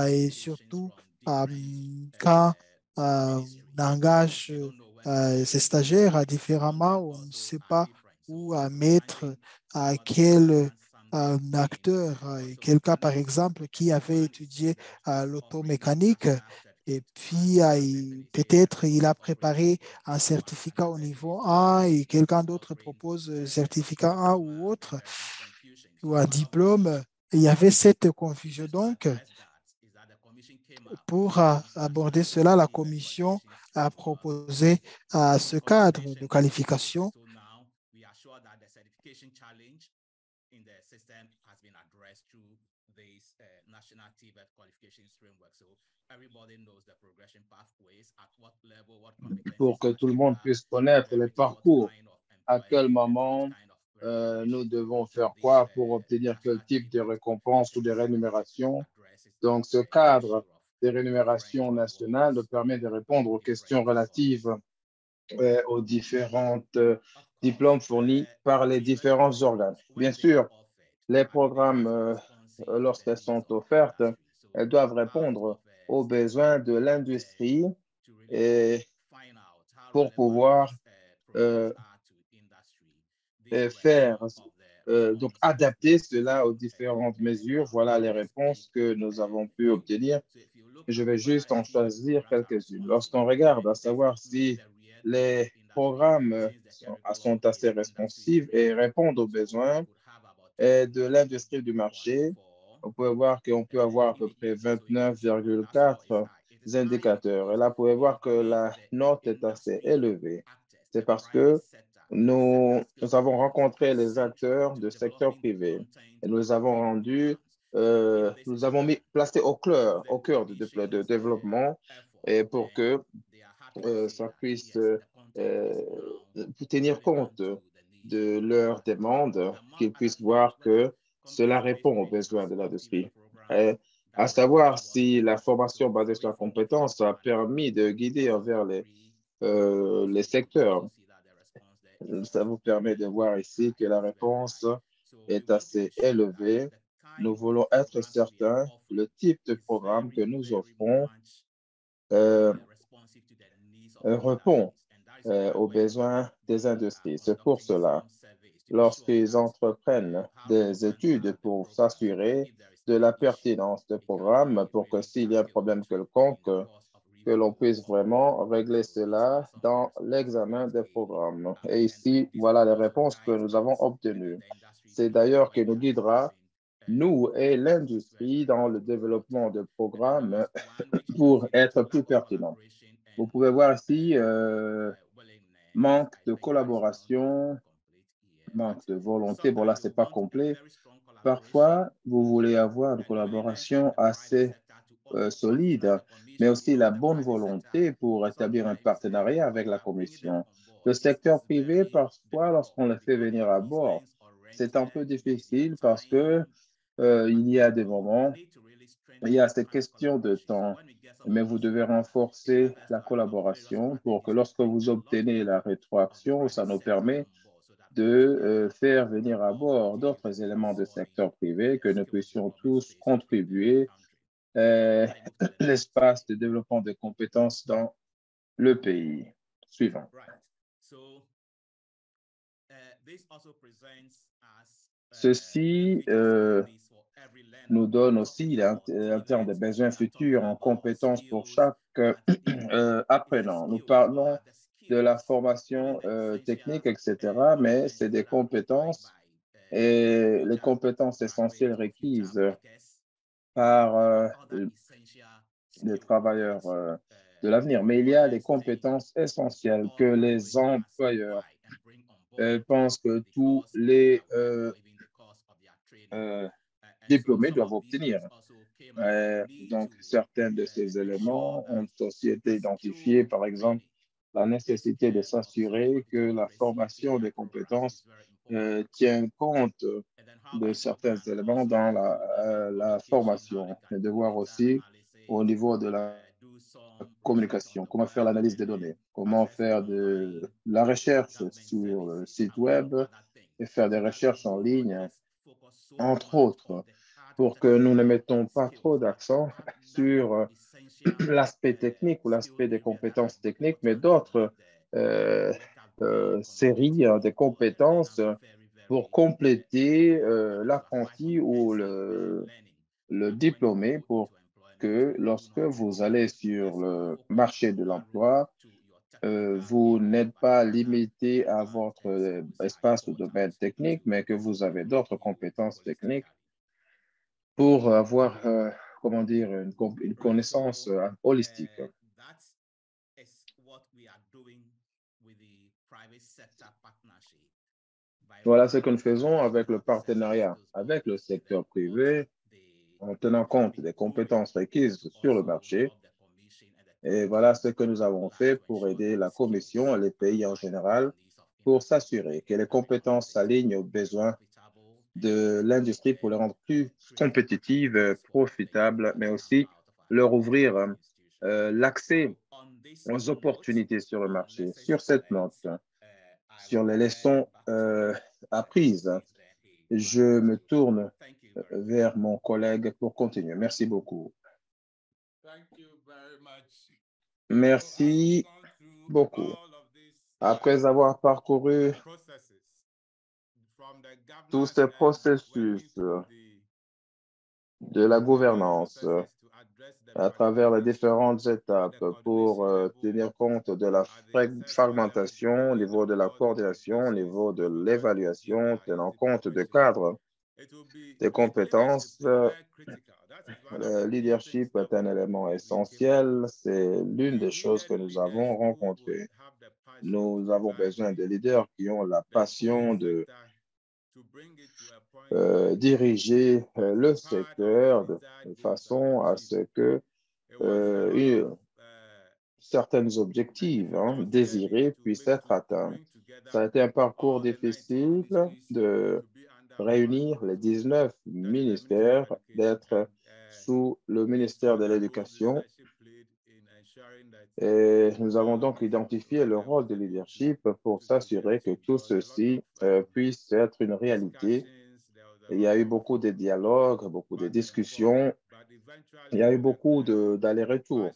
et surtout quand on engage ces stagiaires différemment, on ne sait pas où mettre quel acteur, quelqu'un par exemple qui avait étudié l'automécanique et puis peut-être il a préparé un certificat au niveau 1 et quelqu'un d'autre propose certificat 1 ou autre ou un diplôme. Il y avait cette confusion donc. Pour aborder cela, la Commission a proposé ce cadre de qualification pour que tout le monde puisse connaître les parcours, à quel moment nous devons faire quoi pour obtenir quel type de récompense ou de rémunération. Donc, ce cadre des rémunérations nationales nous permet de répondre aux questions relatives aux différents diplômes fournis par les différents organes. Bien sûr, les programmes, lorsqu'elles sont offertes, elles doivent répondre aux besoins de l'industrie et pour pouvoir euh, faire, donc adapter cela aux différentes mesures. Voilà les réponses que nous avons pu obtenir. Je vais juste en choisir quelques-unes. Lorsqu'on regarde à savoir si les programmes sont assez responsifs et répondent aux besoins de l'industrie du marché, on peut voir qu'on peut avoir à peu près 29,4 indicateurs. Et là, vous pouvez voir que la note est assez élevée. C'est parce que nous avons rencontré les acteurs du secteur privé et nous avons nous avons placé au cœur de développement et pour que ça puisse tenir compte de leurs demandes, qu'ils puissent voir que cela répond aux besoins de l'industrie. Et à savoir si la formation basée sur la compétence a permis de guider vers les secteurs. Ça vous permet de voir ici que la réponse est assez élevée. Nous voulons être certains que le type de programme que nous offrons euh, répond aux besoins des industries. C'est pour cela, lorsqu'ils entreprennent des études pour s'assurer de la pertinence des programmes, pour que s'il y a un problème quelconque, que l'on puisse vraiment régler cela dans l'examen des programmes. Et ici, voilà les réponses que nous avons obtenues. C'est d'ailleurs qui nous guidera, nous et l'industrie, dans le développement de programmes pour être plus pertinents. Vous pouvez voir ici, manque de collaboration, manque de volonté. Bon, là, c'est pas complet. Parfois, vous voulez avoir une collaboration assez solide, mais aussi la bonne volonté pour établir un partenariat avec la Commission. Le secteur privé, parfois, lorsqu'on le fait venir à bord, c'est un peu difficile parce que il y a des moments, il y a cette question de temps, mais vous devez renforcer la collaboration pour que lorsque vous obtenez la rétroaction, ça nous permet de faire venir à bord d'autres éléments du secteur privé, que nous puissions tous contribuer à l'espace de développement des compétences dans le pays. Suivant. Ceci nous donne aussi en termes de besoins futurs en compétences pour chaque apprenant. Nous parlons de la formation technique, etc., mais c'est des compétences et les compétences essentielles requises par les travailleurs de l'avenir. Mais il y a des compétences essentielles que les employeurs pensent que tous les diplômés doivent obtenir. Donc, certains de ces éléments ont aussi été identifiés, par exemple, la nécessité de s'assurer que la formation des compétences tient compte de certains éléments dans la formation et de voir aussi au niveau de la communication, comment faire l'analyse des données, comment faire de la recherche sur le site web et faire des recherches en ligne, entre autres, pour que nous ne mettons pas trop d'accent sur l'aspect technique ou l'aspect des compétences techniques, mais d'autres séries des compétences pour compléter l'apprenti ou le diplômé pour que lorsque vous allez sur le marché de l'emploi, vous n'êtes pas limité à votre espace ou domaine technique, mais que vous avez d'autres compétences techniques pour avoir, comment dire, une connaissance holistique. Voilà ce que nous faisons avec le partenariat avec le secteur privé, en tenant compte des compétences requises sur le marché. Et voilà ce que nous avons fait pour aider la Commission et les pays en général pour s'assurer que les compétences s'alignent aux besoins de l'industrie pour les rendre plus compétitives, profitables, mais aussi leur ouvrir l'accès aux opportunités sur le marché. Sur cette note, sur les leçons apprises, je me tourne vers mon collègue pour continuer. Merci beaucoup. Merci beaucoup. Après avoir parcouru tous ces processus de la gouvernance à travers les différentes étapes pour tenir compte de la fragmentation au niveau de la coordination, au niveau de l'évaluation, tenant compte du cadre des compétences. Le leadership est un élément essentiel. C'est l'une des choses que nous avons rencontrées. Nous avons besoin de leaders qui ont la passion de diriger le secteur de façon à ce que certains objectifs désirés puissent être atteints. Ça a été un parcours difficile de réunir les 19 ministères, d'être sous le ministère de l'Éducation. Et nous avons donc identifié le rôle de leadership pour s'assurer que tout ceci puisse être une réalité. Il y a eu beaucoup de dialogues, beaucoup de discussions. Il y a eu beaucoup d'allers-retours.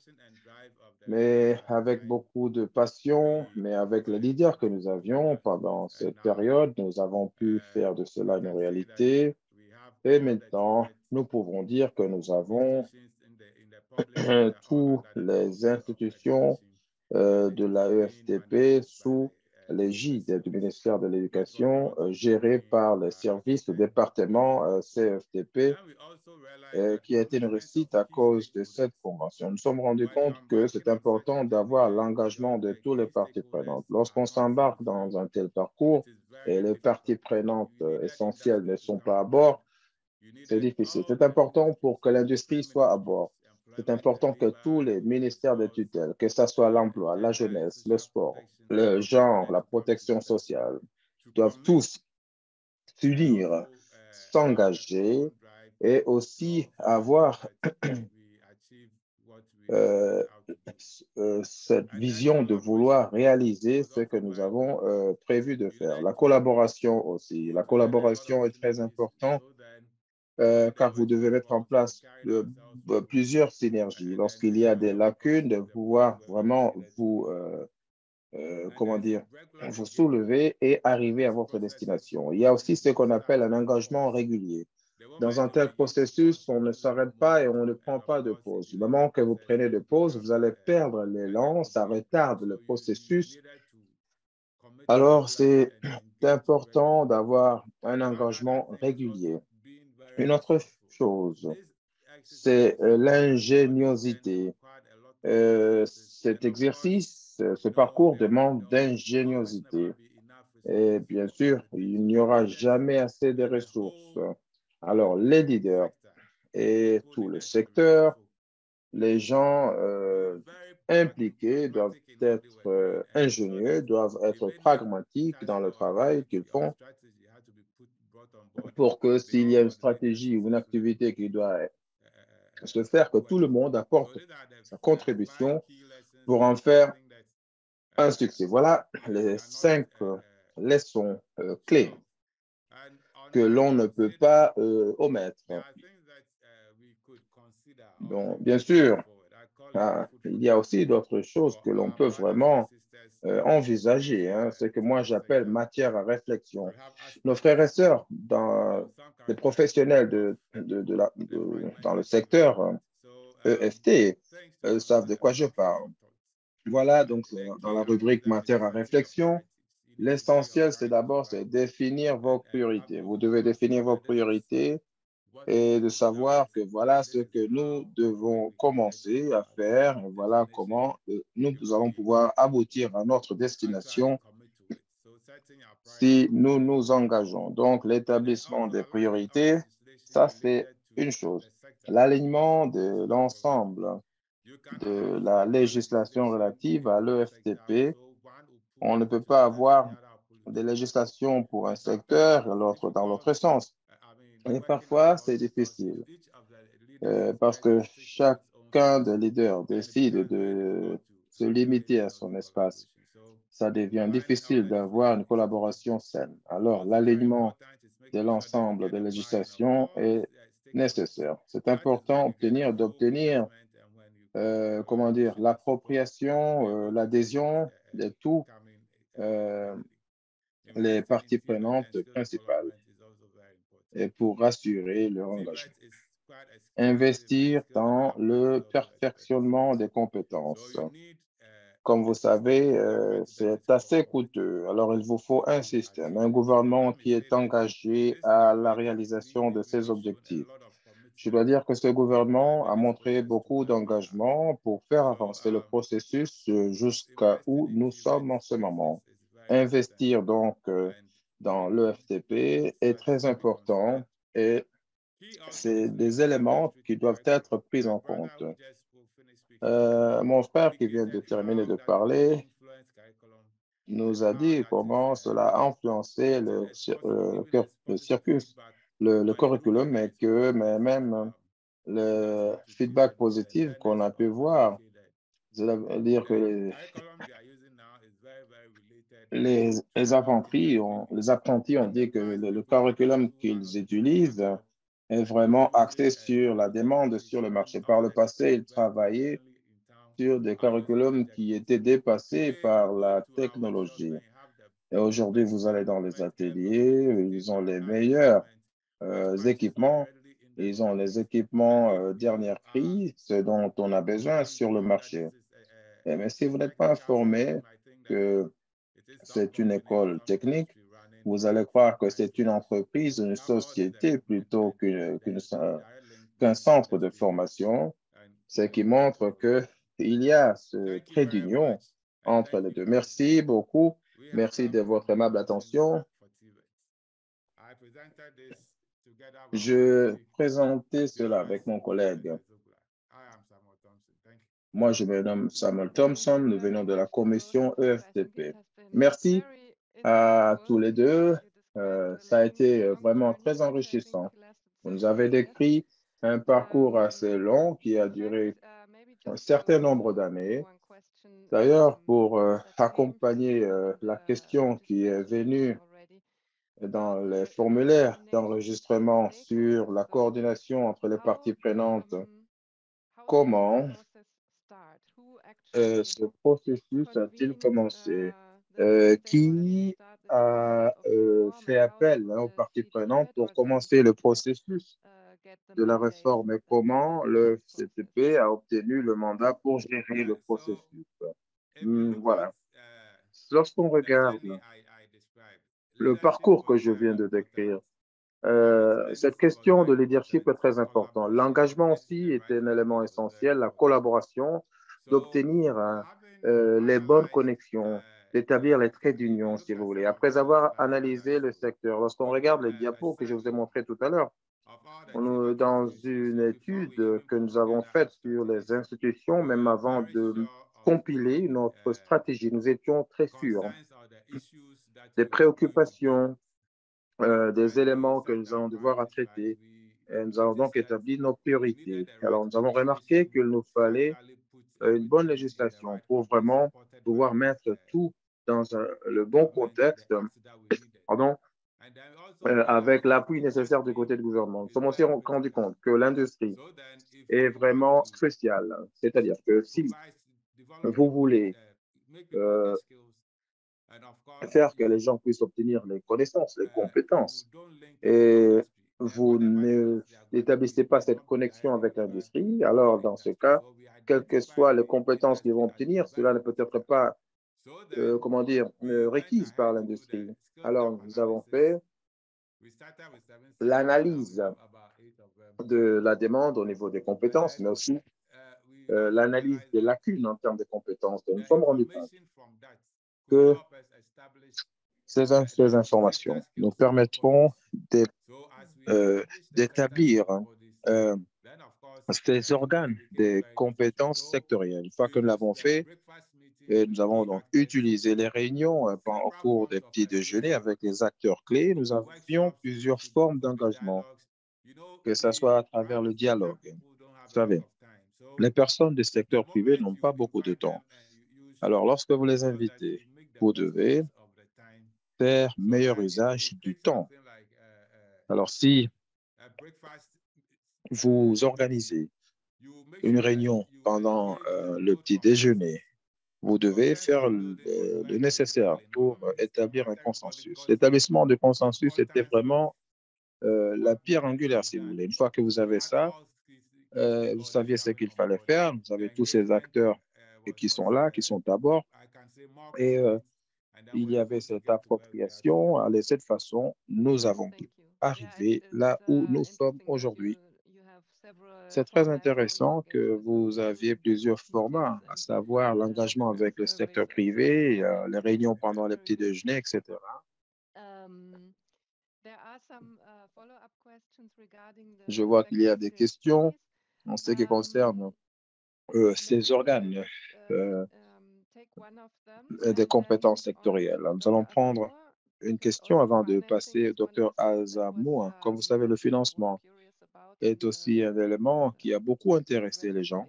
Mais avec beaucoup de passion, mais avec les leaders que nous avions pendant cette période, nous avons pu faire de cela une réalité. Et maintenant, nous pouvons dire que nous avons toutes les institutions de la EFTP sous l'égide du ministère de l'Éducation, gérées par le service du département CFTP, qui a été une réussite à cause de cette convention. Nous nous sommes rendus compte que c'est important d'avoir l'engagement de tous les parties prenantes. Lorsqu'on s'embarque dans un tel parcours et les parties prenantes essentielles ne sont pas à bord, c'est difficile. C'est important pour que l'industrie soit à bord. C'est important que tous les ministères de tutelle, que ce soit l'emploi, la jeunesse, le sport, le genre, la protection sociale, doivent tous s'unir, s'engager et aussi avoir cette vision de vouloir réaliser ce que nous avons prévu de faire. La collaboration aussi. La collaboration est très importante car vous devez mettre en place plusieurs synergies. Lorsqu'il y a des lacunes, de pouvoir vraiment comment dire, vous soulever et arriver à votre destination. Il y a aussi ce qu'on appelle un engagement régulier. Dans un tel processus, on ne s'arrête pas et on ne prend pas de pause. Du moment que vous prenez de pause, vous allez perdre l'élan, ça retarde le processus. Alors, c'est important d'avoir un engagement régulier. Une autre chose, c'est l'ingéniosité. Cet exercice, ce parcours demande d'ingéniosité. Et bien sûr, il n'y aura jamais assez de ressources. Alors, les leaders et tout le secteur, les gens impliqués doivent être ingénieux, doivent être pragmatiques dans le travail qu'ils font pour que s'il y a une stratégie ou une activité qui doit se faire, que tout le monde apporte sa contribution pour en faire un succès. Voilà les 5 leçons clés que l'on ne peut pas omettre. Donc, bien sûr, il y a aussi d'autres choses que l'on peut vraiment envisager, ce que moi j'appelle matière à réflexion. Nos frères et sœurs, les professionnels dans le secteur EFT, savent de quoi je parle. Voilà, donc dans la rubrique matière à réflexion, l'essentiel, c'est d'abord définir vos priorités. Vous devez définir vos priorités et de savoir que voilà ce que nous devons commencer à faire, et voilà comment nous allons pouvoir aboutir à notre destination si nous nous engageons. Donc, l'établissement des priorités, ça c'est une chose. L'alignement de l'ensemble de la législation relative à l'EFTP, on ne peut pas avoir des législations pour un secteur, l'autre dans l'autre sens. Et parfois, c'est difficile parce que chacun des leaders décide de se limiter à son espace. Ça devient difficile d'avoir une collaboration saine. Alors, l'alignement de l'ensemble des législations est nécessaire. C'est important d'obtenir, comment dire, l'appropriation, l'adhésion de tous les parties prenantes principales et pour rassurer leur engagement. Investir dans le perfectionnement des compétences. Comme vous savez, c'est assez coûteux. Alors, il vous faut un système, un gouvernement qui est engagé à la réalisation de ces objectifs. Je dois dire que ce gouvernement a montré beaucoup d'engagement pour faire avancer le processus jusqu'à où nous sommes en ce moment. Investir donc dans l'EFTP est très important et c'est des éléments qui doivent être pris en compte. Mon frère qui vient de terminer de parler nous a dit comment cela a influencé le circus, le curriculum, et que même le feedback positif qu'on a pu voir, c'est-à-dire que les apprentis ont dit que le curriculum qu'ils utilisent est vraiment axé sur la demande sur le marché. Par le passé, ils travaillaient sur des curriculums qui étaient dépassés par la technologie. Et aujourd'hui, vous allez dans les ateliers, ils ont les meilleurs équipements, ils ont les équipements dernière cri, ce dont on a besoin sur le marché. Mais si vous n'êtes pas informé que c'est une école technique, vous allez croire que c'est une entreprise, une société plutôt qu'un centre de formation, ce qui montre qu'il y a ce trait d'union entre les deux. Merci beaucoup. Merci de votre aimable attention. Je présentais cela avec mon collègue. Moi, je me nomme Samuel Thompson. Nous venons de la commission EFTP. Merci à tous les deux. Ça a été vraiment très enrichissant. Vous nous avez décrit un parcours assez long qui a duré un certain nombre d'années. D'ailleurs, pour accompagner la question qui est venue dans les formulaires d'enregistrement sur la coordination entre les parties prenantes, comment ce processus a-t-il commencé? Qui a fait appel aux parties prenantes pour commencer le processus de la réforme et comment le CTP a obtenu le mandat pour gérer le processus? Voilà. Lorsqu'on regarde le parcours que je viens de décrire, cette question de leadership est très importante. L'engagement aussi est un élément essentiel, la collaboration, d'obtenir les bonnes connexions, d'établir les traits d'union, si vous voulez. Après avoir analysé le secteur, lorsqu'on regarde les diapos que je vous ai montrés tout à l'heure, dans une étude que nous avons faite sur les institutions, même avant de compiler notre stratégie, nous étions très sûrs des préoccupations, des éléments que nous allons devoir traiter. Et nous avons donc établi nos priorités. Alors, nous avons remarqué qu'il nous fallait une bonne législation pour vraiment pouvoir mettre tout dans le bon contexte, avec l'appui nécessaire du côté du gouvernement. Nous sommes aussi rendu compte que l'industrie est vraiment cruciale. C'est-à-dire que si vous voulez faire que les gens puissent obtenir les connaissances, les compétences, et vous n'établissez pas cette connexion avec l'industrie, alors dans ce cas, quelles que soient les compétences qu'ils vont obtenir, cela ne peut être pas, comment dire, requise par l'industrie. Alors, nous avons fait l'analyse de la demande au niveau des compétences, mais aussi l'analyse des lacunes en termes de compétences. Et nous sommes rendus compte que ces informations nous permettront d'établir ces organes des compétences sectorielles. Une fois que nous l'avons fait, Et nous avons donc utilisé les réunions au cours des petits déjeuners avec les acteurs clés. Nous avions plusieurs formes d'engagement, que ce soit à travers le dialogue. Vous savez, les personnes du secteur privé n'ont pas beaucoup de temps. Alors, lorsque vous les invitez, vous devez faire meilleur usage du temps. Alors, si vous organisez une réunion pendant le petit déjeuner, vous devez faire le nécessaire pour établir un consensus. L'établissement de consensus était vraiment la pierre angulaire, si vous voulez. Une fois que vous avez ça, vous saviez ce qu'il fallait faire. Vous avez tous ces acteurs qui sont là, qui sont à bord. Et il y avait cette appropriation. Allez, cette façon, nous avons pu arriver là où nous sommes aujourd'hui. C'est très intéressant que vous aviez plusieurs formats, à savoir l'engagement avec le secteur privé, les réunions pendant les petits déjeuners, etc. Je vois qu'il y a des questions en ce qui concerne ces organes des compétences sectorielles. Nous allons prendre une question avant de passer au docteur Azamou. Comme vous savez, le financement est aussi un élément qui a beaucoup intéressé les gens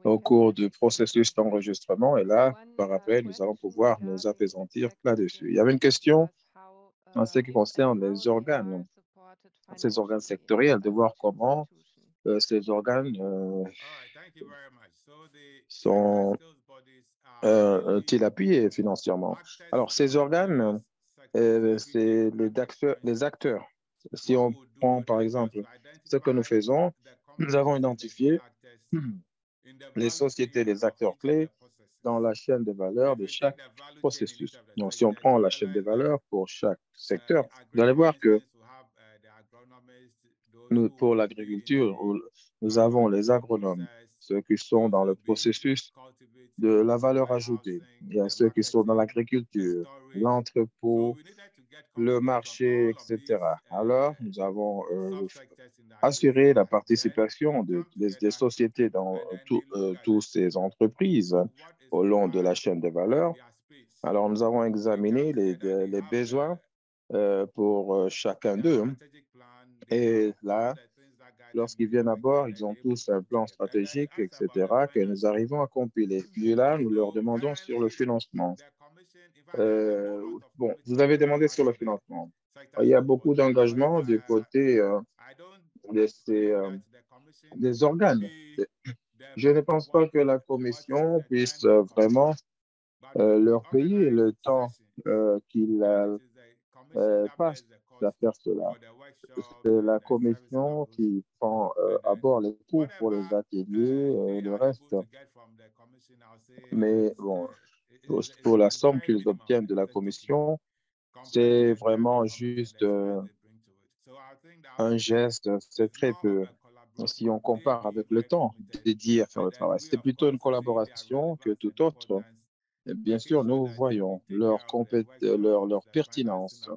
au cours du processus d'enregistrement. Et là, par après, nous allons pouvoir nous apaisantir là-dessus. Il y avait une question en ce qui concerne les organes, ces organes sectoriels, de voir comment ces organes sont-ils appuyés financièrement. Alors, ces organes, c'est les acteurs. Si on prend, par exemple, ce que nous faisons, nous avons identifié les sociétés, les acteurs clés dans la chaîne de valeur de chaque processus. Donc, si on prend la chaîne de valeur pour chaque secteur, vous allez voir que pour l'agriculture, nous avons les agronomes, ceux qui sont dans le processus de la valeur ajoutée. Il y a ceux qui sont dans l'agriculture, l'entrepôt, le marché, etc. Alors, nous avons assuré la participation des sociétés dans toutes ces entreprises au long de la chaîne de valeur. Alors, nous avons examiné les besoins pour chacun d'eux. Et là, lorsqu'ils viennent à bord, ils ont tous un plan stratégique, etc., que nous arrivons à compiler. Puis là, nous leur demandons sur le financement. Bon, vous avez demandé sur le financement. Il y a beaucoup d'engagement du côté des organes. Je ne pense pas que la Commission puisse vraiment leur payer le temps qu'ils passent à faire cela. C'est la Commission qui prend à bord les coûts pour les ateliers et le reste. Mais bon, pour la somme qu'ils obtiennent de la Commission, c'est vraiment juste un geste, c'est très peu si on compare avec le temps dédié à faire le travail. C'est plutôt une collaboration que tout autre. Et bien sûr, nous voyons leur pertinence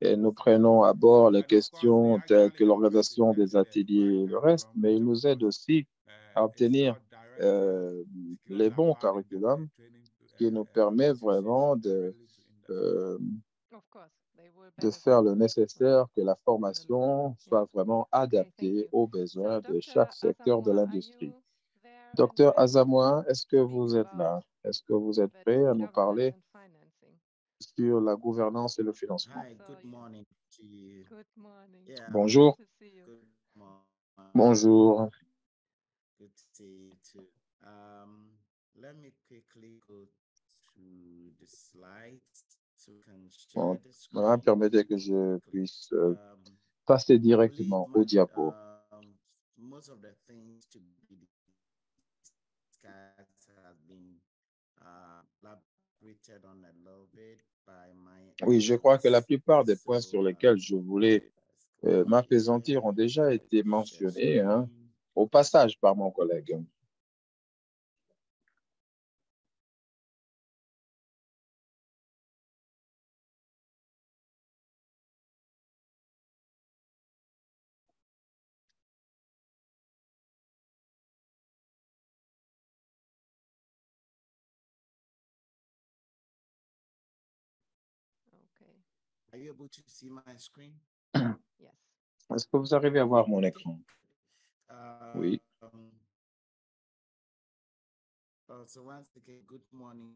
et nous prenons à bord les questions telles que l'organisation des ateliers et le reste, mais ils nous aident aussi à obtenir euh, les bons curriculums qui nous permettent vraiment euh, de faire le nécessaire que la formation soit vraiment adaptée aux besoins de chaque secteur de l'industrie. Docteur Azamoa, est-ce que vous êtes là? Est-ce que vous êtes prêt à nous parler sur la gouvernance et le financement? Hi, good morning to you. Yeah, Bonjour. good morning. Bonjour. Good to see you too. Let me quickly go to the slides so we can share Bon, the voilà, screen permettez que really je quickly. puisse passer I believe directement au diapo. most of the things to be discussed has been elaborated on a little bit by my Oui, je crois que la plupart des points sur lesquels je voulais let's go m'apaisantir ont here. déjà Let été me share mentionnés screen. au passage par mon collègue. Are you able to see my screen? Yes. Est-ce que vous arrivez à voir mon écran? Oui. So once again, good morning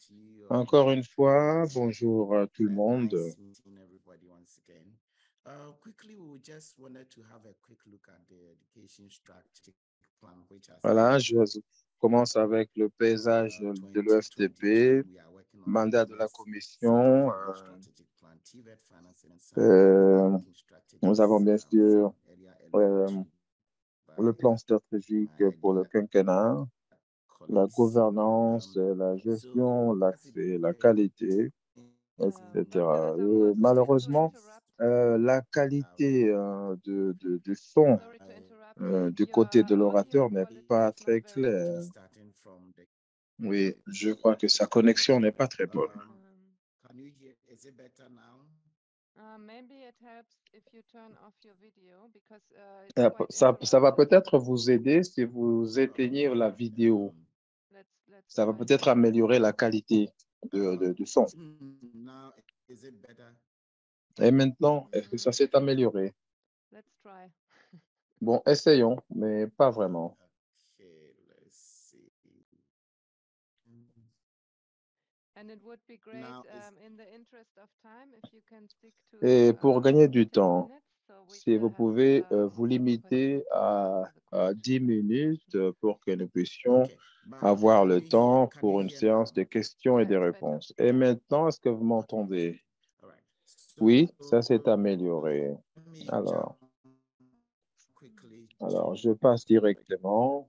to you. Encore une fois, bonjour à tout le monde. Nice meeting everybody once again. Quickly, we just wanted to have a quick look at the education strategic plan, which has Voilà, je commence avec le paysage de l'EFTP, mandat de la commission. Nous avons bien sûr le plan stratégique pour le quinquennat, la gouvernance, la gestion, l'accès, la qualité, etc. Malheureusement, la qualité du son du côté de l'orateur n'est pas très claire. Oui, je crois que sa connexion n'est pas très bonne. Can you hear? Is it better now? Maybe it helps if you turn off your video because it's quite Ça va peut-être vous aider si vous éteignez la vidéo. Ça va peut-être améliorer la qualité du son. Now, is it better? Et maintenant, est-ce que ça s'est amélioré? Let's try. Bon, essayons, mais pas vraiment. Okay, let's see. And it would be great Now, in the interest of time if you can stick to Et pour gagner du 10 temps, minutes, so we si still vous have pouvez vous also limiter opportunity à for the 10 questions. minutes pour que nous puissions okay. But avoir can le you hear? temps Can pour you une hear séance now? de questions et Yeah, de it's better. réponses. Et maintenant, est-ce que vous m'entendez? All right. Oui, So, ça s'est amélioré. let me Alors, jump quickly alors, to je passe directement,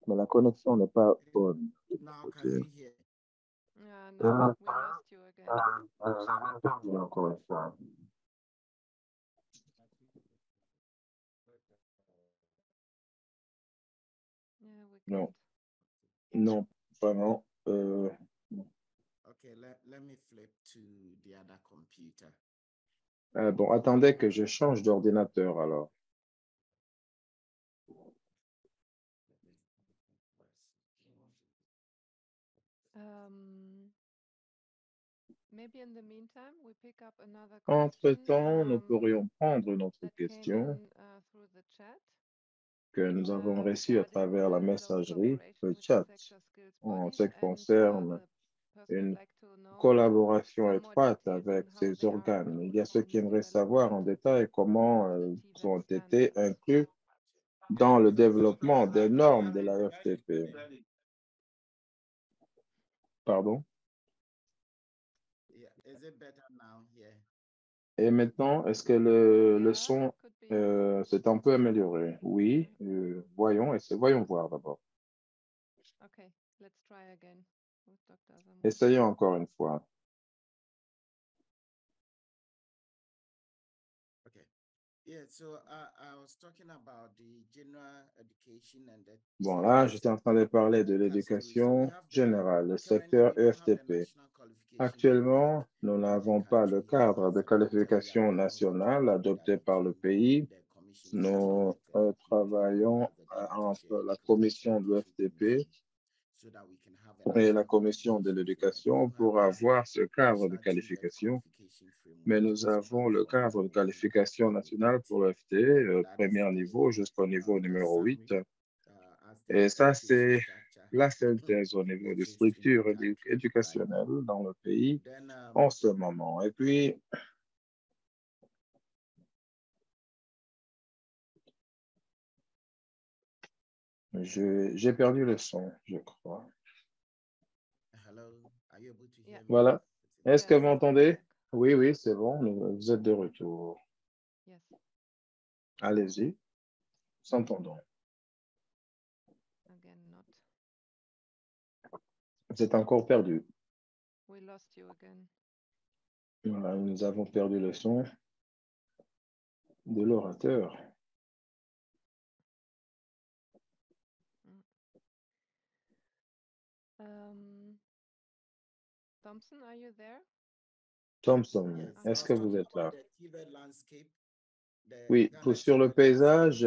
mais la connexion n'est pas bonne de mon now. Can côté. you hear? Yeah, Et no, we maintenant, lost you again. vous avez entendu encore une fois. Yeah, we Non, can't. non, vraiment. Okay, let me flip to the other computer. Bon, attendez que je change d'ordinateur alors. Maybe in the meantime, we pick up another question Entre-temps, nous pourrions prendre une autre that came question in through the chat que nous avons reçue à regarding travers la close messagerie, cooperation le with the chat, sector skills en bodies, ce qui and concerne the person would une like to know collaboration some more étroite details on avec how ces they are organes. Il included y a ceux on qui the aimeraient savoir en development détail comment of the ils TVET ont été standards. inclus dans le développement des normes de la FTP. Pardon? Yeah, is it better now? Yeah. Et maintenant, est-ce que le Yeah, son could be. s'est un peu amélioré? Oui, voyons voir d'abord. Okay, let's try again with Dr. Asamoah. Essayons encore une fois. Okay. Yeah, so I was talking about the general education and the Bon, là, j'étais en train de parler de l'éducation générale, le secteur EFTP. Actuellement, nous n'avons pas le cadre de qualification nationale adopté par le pays. Nous travaillons entre la commission de l'EFTP et la commission de l'éducation pour avoir ce cadre de qualification. Mais nous avons le cadre de qualification nationale pour l'EFT, premier niveau jusqu'au niveau numéro 8. Et ça, c'est la synthèse au niveau de structure éducationnelle dans le pays en ce moment. Et puis, j'ai perdu le son, je crois. Yeah. Voilà. Est-ce que Yes, vous m'entendez? Oui, oui, c'est bon. Vous êtes de retour. yes. Allez-y. S'entendons. Again, not. Vous êtes encore perdu. We lost you again. Voilà, nous avons perdu le son de l'orateur. Thompson, are you there? Thompson, Yes, est-ce que vous êtes là? the TVET landscape, Oui, sur le paysage,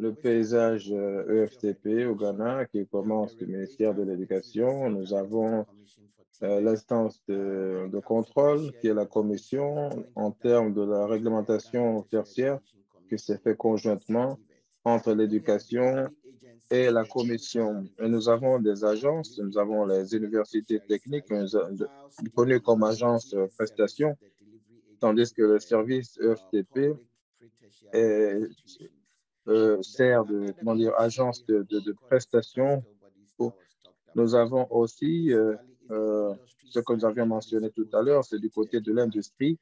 le paysage EFTP au Ghana qui commence du ministère de l'Éducation. Nous avons l'instance de contrôle qui est la commission en termes de la réglementation tertiaire qui s'est fait conjointement entre l'éducation et la commission. Et nous avons des agences, nous avons les universités techniques connues comme agences prestations, tandis que le service EFTP sert de, comment dire, agence de prestations. Nous avons aussi ce que nous avions mentionné tout à l'heure, c'est du côté de l'industrie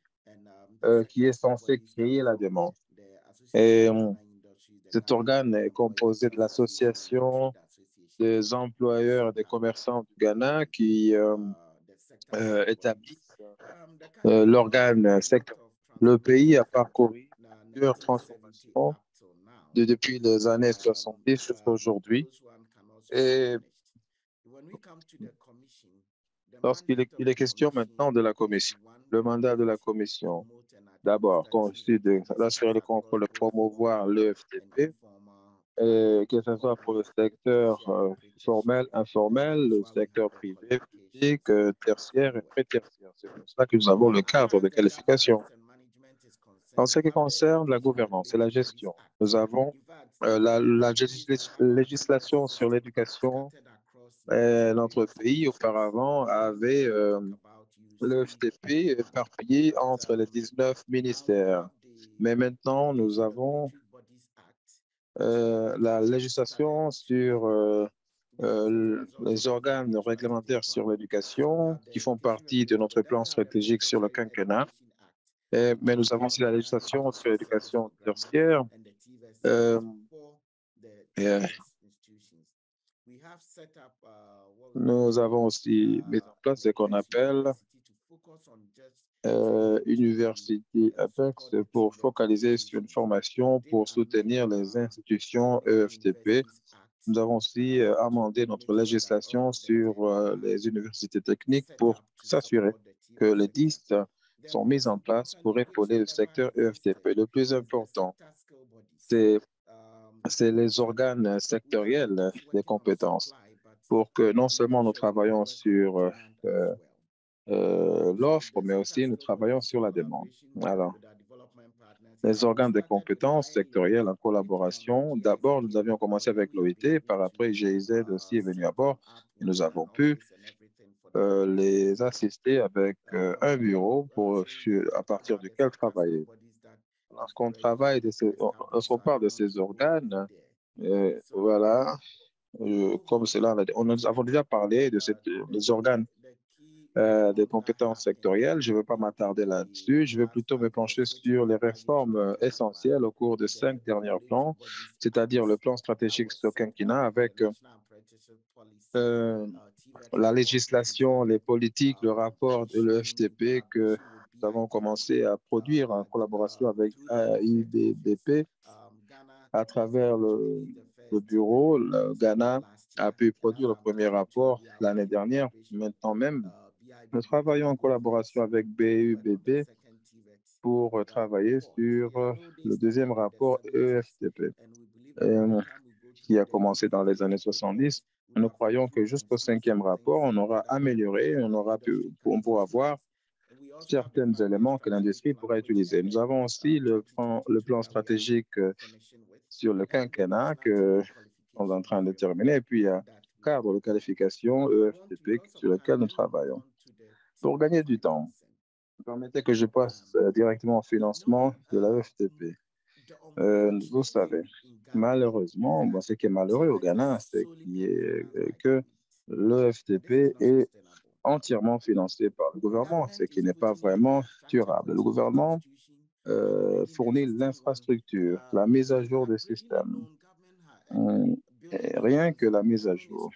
qui est censé créer la demande. Et cet organe est composé de l'association des employeurs et des commerçants du Ghana qui établissent l'organe secteur. Le pays a parcouru plusieurs transformations depuis les années 70 jusqu'à aujourd'hui. Et lorsqu'il est question maintenant de la commission, le mandat de la commission, d'abord, consiste d'assurer le contrôle, de promouvoir l'EFTP, que ce soit pour le secteur formel, informel, le secteur privé, public, tertiaire et pré-tertiaire. C'est pour ça que nous avons le cadre de qualification. En ce qui concerne la gouvernance et la gestion, nous avons la législation sur l'éducation. Notre pays, auparavant, avait le FTP éparpillé entre les 19 ministères. Mais maintenant, nous avons la législation sur les organes réglementaires sur l'éducation qui font partie de notre plan stratégique sur le quinquennat. Mais nous avons aussi la législation sur l'éducation tertiaire. Nous avons aussi mis en place ce qu'on appelle University Apex pour focaliser sur une formation pour soutenir les institutions EFTP. Nous avons aussi amendé notre législation sur les universités techniques pour s'assurer que les 10 sont mises en place pour épauler le secteur EFTP. Le plus important, c'est les organes sectoriels des compétences pour que non seulement nous travaillons sur l'offre, mais aussi nous travaillons sur la demande. Alors, les organes de compétences sectorielles en collaboration. D'abord, nous avions commencé avec l'OIT, par après, GIZ aussi est venu à bord et nous avons pu les assister avec un bureau à partir duquel travailler. Lorsqu'on travaille, lorsqu'on parle de ces organes, voilà, comme cela, nous avons déjà parlé des organes des compétences sectorielles. Je ne veux pas m'attarder là-dessus. Je vais plutôt me pencher sur les réformes essentielles au cours de 5 derniers plans, c'est-à-dire le plan stratégique sur quinquennat avec la législation, les politiques, le rapport de l'EFTP que nous avons commencé à produire en collaboration avec IBBP à travers le bureau. Le Ghana a pu produire le premier rapport l'année dernière. Maintenant même, nous travaillons en collaboration avec BUBB pour travailler sur le deuxième rapport EFTP qui a commencé dans les années 70. Nous croyons que jusqu'au 5e rapport, on aura amélioré, on pourra voir certains éléments que l'industrie pourra utiliser. Nous avons aussi le plan stratégique sur le quinquennat que nous sommes en train de terminer. Et puis, il y a un cadre de qualification EFTP sur lequel nous travaillons. Pour gagner du temps, permettez que je passe directement au financement de la EFTP. Vous savez, malheureusement, ce qui est malheureux au Ghana, c'est que l'EFTP est entièrement financé par le gouvernement, ce qui n'est pas vraiment durable. Le gouvernement fournit l'infrastructure, la mise à jour des systèmes, rien que la mise à jour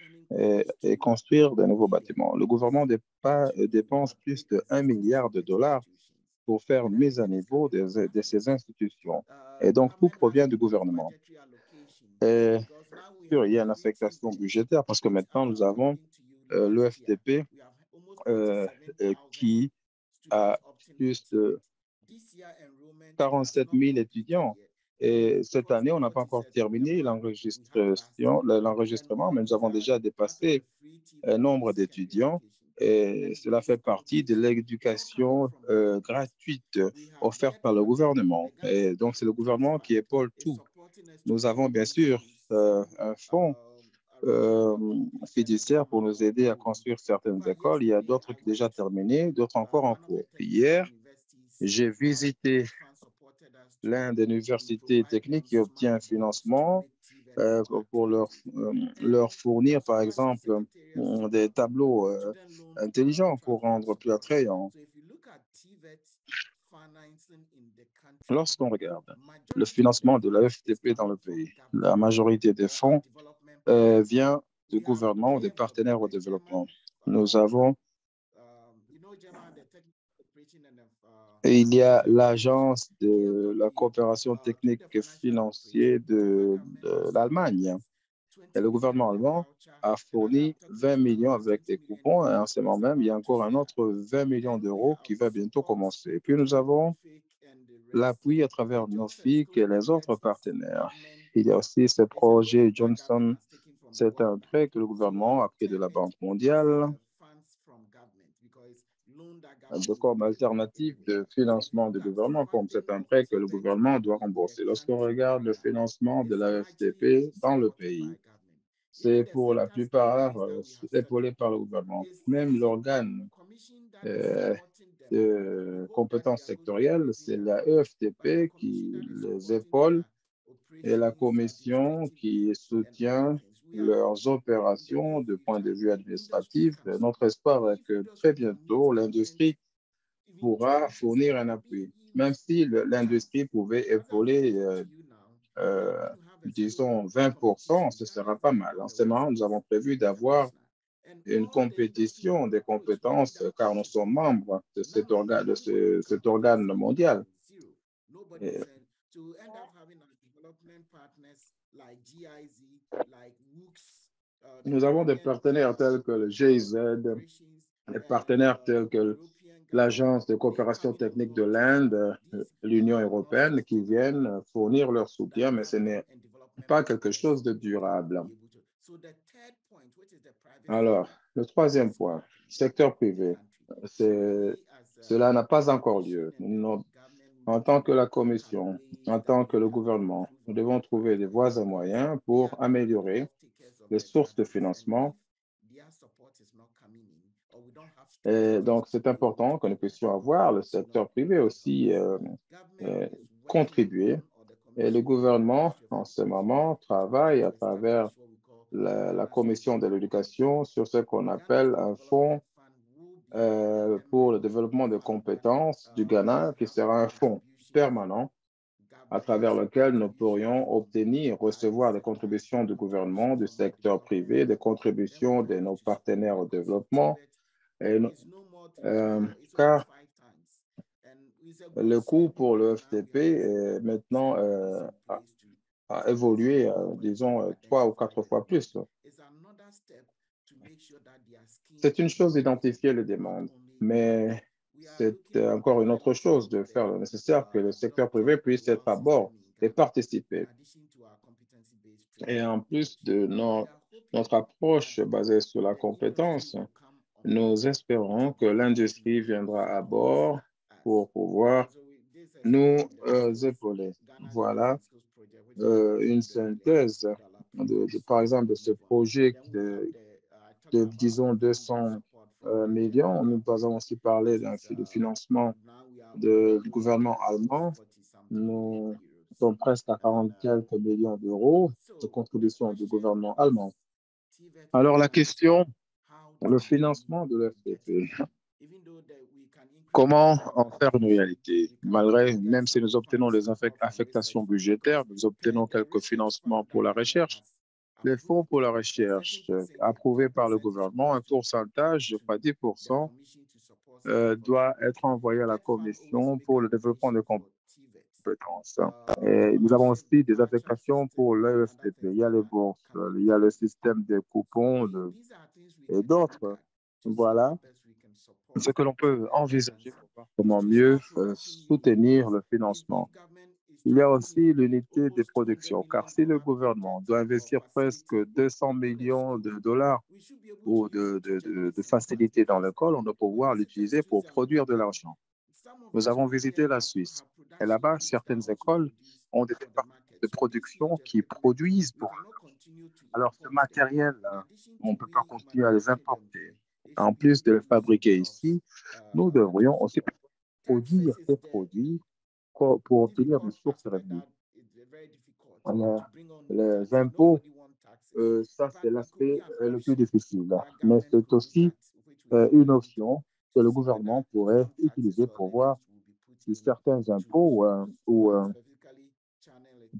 et construire de nouveaux bâtiments. Le gouvernement dépense plus de 1 milliard de dollars pour faire une mise à niveau de ces institutions. Et donc, tout provient du gouvernement. Et il y a une affectation budgétaire parce que maintenant, nous avons l'EFTP qui a plus de 47 000 étudiants. Et cette année, on n'a pas encore terminé l'enregistrement, mais nous avons déjà dépassé un nombre d'étudiants. Et cela fait partie de l'éducation gratuite offerte par le gouvernement. Et donc, c'est le gouvernement qui épaule tout. Nous avons bien sûr un fonds euh, fiduciaire pour nous aider à construire certaines écoles. Il y a d'autres qui sont déjà terminées, d'autres encore en cours. Hier, j'ai visité l'une des universités techniques qui obtient un financement pour leur fournir, par exemple, des tableaux intelligents pour rendre plus attrayants. Lorsqu'on regarde le financement de la FTP dans le pays, la majorité des fonds vient du gouvernement ou des partenaires au développement. Nous avons, et il y a l'Agence de la coopération technique et financière de l'Allemagne. Et le gouvernement allemand a fourni 20 millions avec des coupons. Et en ce moment même, il y a encore un autre 20 millions d'euros qui va bientôt commencer. Et puis, nous avons l'appui à travers NOFIC et les autres partenaires. Il y a aussi ce projet Johnson. C'est un prêt que le gouvernement a pris de la Banque mondiale comme alternative de financement du gouvernement, comme c'est un prêt que le gouvernement doit rembourser. Lorsqu'on regarde le financement de la FTP dans le pays, c'est pour la plupart épaulé par le gouvernement. Même l'organe de compétences sectorielles, c'est la EFTP qui les épaule et la commission qui soutient leurs opérations de point de vue administratif. Notre espoir est que très bientôt, l'industrie pourra fournir un appui. Même si l'industrie pouvait épauler, disons, 20%, ce sera pas mal. En ce moment, nous avons prévu d'avoir une compétition des compétences car nous sommes membres de cet organe mondial. Et nous avons des partenaires tels que le GIZ, des partenaires tels que l'Agence de coopération technique de l'Inde, l'Union européenne, qui viennent fournir leur soutien, mais ce n'est pas quelque chose de durable. Alors, le troisième point, secteur privé, cela n'a pas encore lieu. En tant que la Commission, en tant que le gouvernement, nous devons trouver des voies et moyens pour améliorer les sources de financement. Et donc, c'est important que nous puissions avoir le secteur privé aussi contribuer. Et le gouvernement, en ce moment, travaille à travers la Commission de l'éducation sur ce qu'on appelle un fonds pour le développement des compétences du Ghana, qui sera un fonds permanent à travers lequel nous pourrions obtenir, recevoir des contributions du gouvernement, du secteur privé, des contributions de nos partenaires au développement, car le coût pour le FTP est maintenant a évolué, disons, 3 ou 4 fois plus. C'est une chose d'identifier les demandes, mais c'est encore une autre chose de faire le nécessaire que le secteur privé puisse être à bord et participer. Et en plus de notre approche basée sur la compétence, nous espérons que l'industrie viendra à bord pour pouvoir nous épauler. Voilà une synthèse, par exemple, de ce projet de disons, 200 millions. Nous avons aussi parlé de financement du gouvernement allemand. Nous sommes presque à 40 quelques millions d'euros de contribution du gouvernement allemand. Alors, la question, le financement de l'FTP, comment en faire une réalité? Même si nous obtenons les affectations budgétaires, nous obtenons quelques financements pour la recherche. Les fonds pour la recherche approuvés par le gouvernement, un pourcentage, je crois 10%, doit être envoyé à la Commission pour le développement de compétences. Et nous avons aussi des affectations pour l'EFTP. Il y a les bourses, il y a le système des coupons et d'autres. Voilà ce que l'on peut envisager pour voir comment mieux soutenir le financement. Il y a aussi l'unité de production, car si le gouvernement doit investir presque 200 millions de dollars ou de facilités dans l'école, on doit pouvoir l'utiliser pour produire de l'argent. Nous avons visité la Suisse et là-bas, certaines écoles ont des départements de production qui produisent pour eux. Alors, ce matériel, on ne peut pas continuer à les importer. En plus de le fabriquer ici, nous devrions aussi produire ces produits pour obtenir des sources de revenus. Alors, les impôts, ça, c'est l'aspect le plus difficile. Mais c'est aussi une option que le gouvernement pourrait utiliser pour voir si certains impôts ou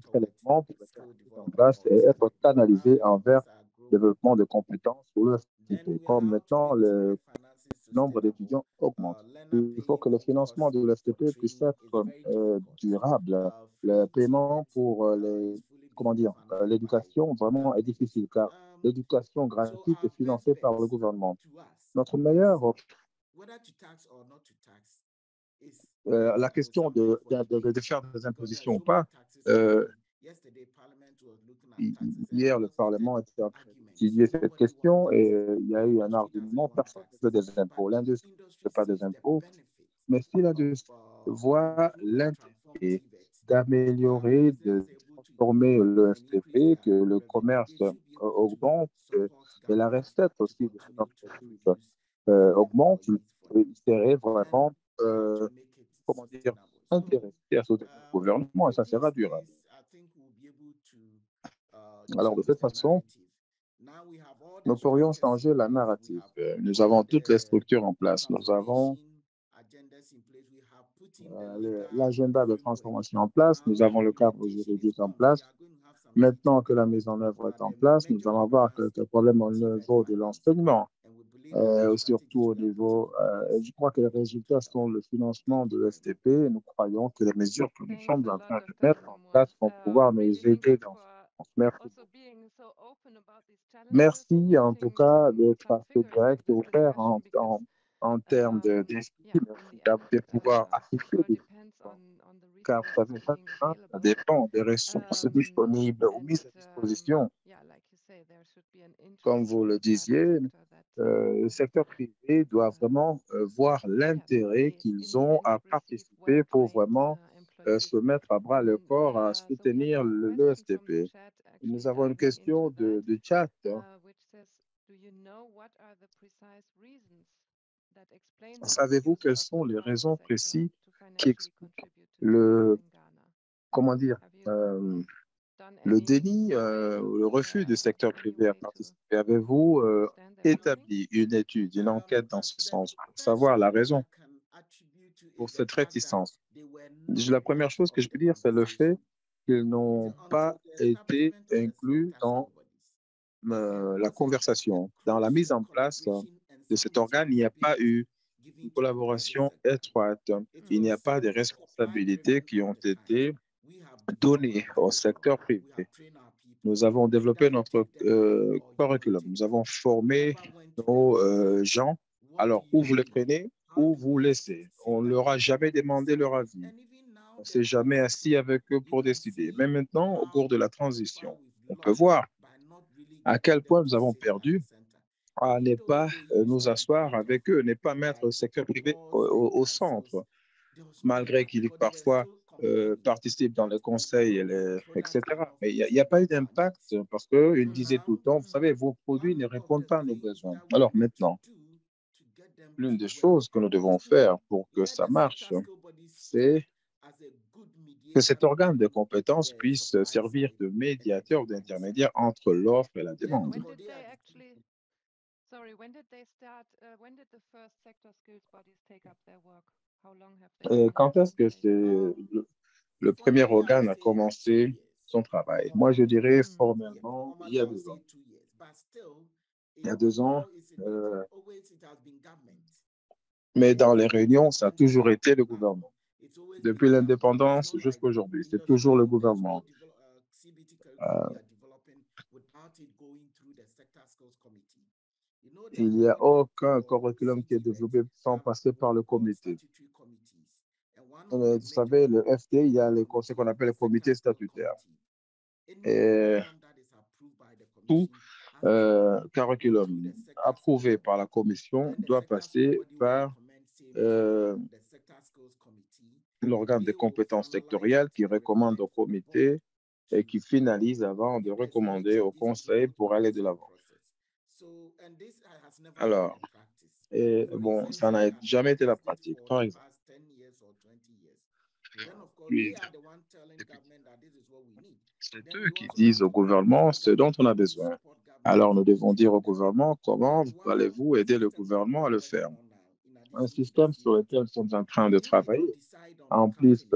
prélèvements pourraient être mis en place et être canalisés envers le développement de compétences pour le FTP. Comme maintenant, le nombre d'étudiants augmente. Il faut que le financement de l'FTP puisse être durable. Le paiement pour l'éducation vraiment est difficile car l'éducation gratuite est financée par le gouvernement. Notre meilleure la question de faire des impositions ou pas, hier, le Parlement était en train d'étudier cette question et il y a eu un argument, personne ne veut des impôts. L'industrie ne veut pas des impôts, mais si l'industrie voit l'intérêt d'améliorer, de transformer le FTP, que le commerce augmente et la recette aussi de cette entreprise augmente, il serait vraiment intéressé à soutenir le gouvernement et ça sera durable. Alors, de cette façon, nous pourrions changer la narrative. Nous avons toutes les structures en place. Nous avons l'agenda de transformation en place. Nous avons le cadre juridique en place. Maintenant que la mise en œuvre est en place, nous allons avoir quelques problèmes au niveau de l'enseignement, surtout au niveau, je crois que les résultats sont le financement de l'FTP. Nous croyons que les mesures que nous sommes en train de mettre en place vont pouvoir nous aider dans ce sens. Merci. Merci en tout cas d'être assez direct et ouvert en termes d'esprit. Merci de pouvoir afficher des choses. Car vous savez, ça dépend des ressources disponibles ou mises à disposition. Comme vous le disiez, le secteur privé doit vraiment voir l'intérêt qu'ils ont à participer pour vraiment se mettre à bras le corps à soutenir l'ESTP. Nous avons une question de chat. Savez-vous quelles sont les raisons précises qui expliquent comment dire, le déni, le refus du secteur privé à participer? Avez-vous établi une étude, une enquête dans ce sens pour savoir la raison pour cette réticence? La première chose que je peux dire, c'est le fait qu'ils n'ont pas été inclus dans la conversation. Dans la mise en place de cet organe, il n'y a pas eu une collaboration étroite. Il n'y a pas de responsabilités qui ont été données au secteur privé. Nous avons développé notre curriculum. Nous avons formé nos gens. Alors, ou vous les prenez, ou vous laissez. On ne leur a jamais demandé leur avis. On ne s'est jamais assis avec eux pour décider. Mais maintenant, au cours de la transition, on peut voir à quel point nous avons perdu à ne pas nous asseoir avec eux, ne pas mettre le secteur privé au centre, malgré qu'il parfois participe dans les conseils, etc. Mais il n'y a pas eu d'impact parce qu'ils disaient tout le temps, vous savez, vos produits ne répondent pas à nos besoins. Alors maintenant, l'une des choses que nous devons faire pour que ça marche, c'est que cet organe de compétence puisse servir de médiateur, d'intermédiaire entre l'offre et la demande. Et quand est-ce que le premier organe a commencé son travail? Moi, je dirais formellement il y a 2 ans. Il y a 2 ans, mais dans les réunions, ça a toujours été le gouvernement. Depuis l'indépendance jusqu'à aujourd'hui, c'est toujours le gouvernement. Il n'y a aucun curriculum qui est développé sans passer par le comité. Vous savez, le FT, il y a ce qu'on appelle le comité statutaire. Et tout curriculum approuvé par la commission doit passer par l'organe des compétences sectorielles qui recommande au comité et qui finalise avant de recommander au conseil pour aller de l'avant. Alors, bon, ça n'a jamais été la pratique. Par exemple, c'est eux qui disent au gouvernement ce dont on a besoin. Alors, nous devons dire au gouvernement comment allez-vous aider le gouvernement à le faire. Un système sur lequel nous sommes en train de travailler. En plus,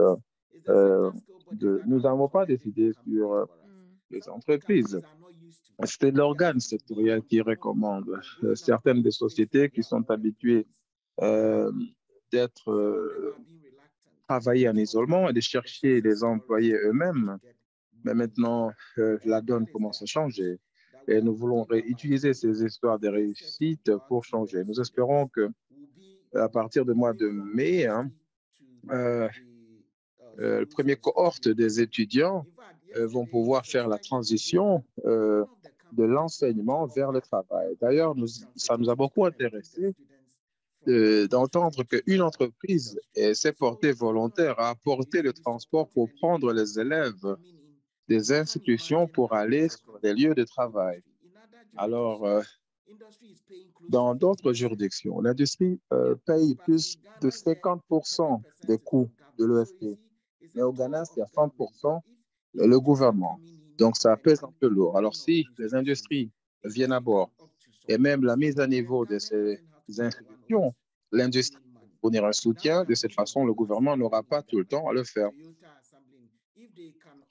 nous n'avons pas décidé sur les entreprises. C'est l'organe sectoriel qui recommande. Certaines des sociétés qui sont habituées d'être travailler en isolement et de chercher des employés eux-mêmes. Mais maintenant, la donne commence à changer et nous voulons utiliser ces histoires de réussite pour changer. Nous espérons que à partir du mois de mai, le premier cohorte des étudiants vont pouvoir faire la transition de l'enseignement vers le travail. D'ailleurs, ça nous a beaucoup intéressé d'entendre qu'une entreprise s'est portée volontaire à apporter le transport pour prendre les élèves des institutions pour aller sur des lieux de travail. Alors, dans d'autres juridictions, l'industrie paye plus de 50% des coûts de l'EFT. Mais au Ghana, c'est à 100% le gouvernement. Donc, ça pèse un peu lourd. Alors, si les industries viennent à bord et même la mise à niveau de ces institutions, l'industrie fournir un soutien. De cette façon, le gouvernement n'aura pas tout le temps à le faire.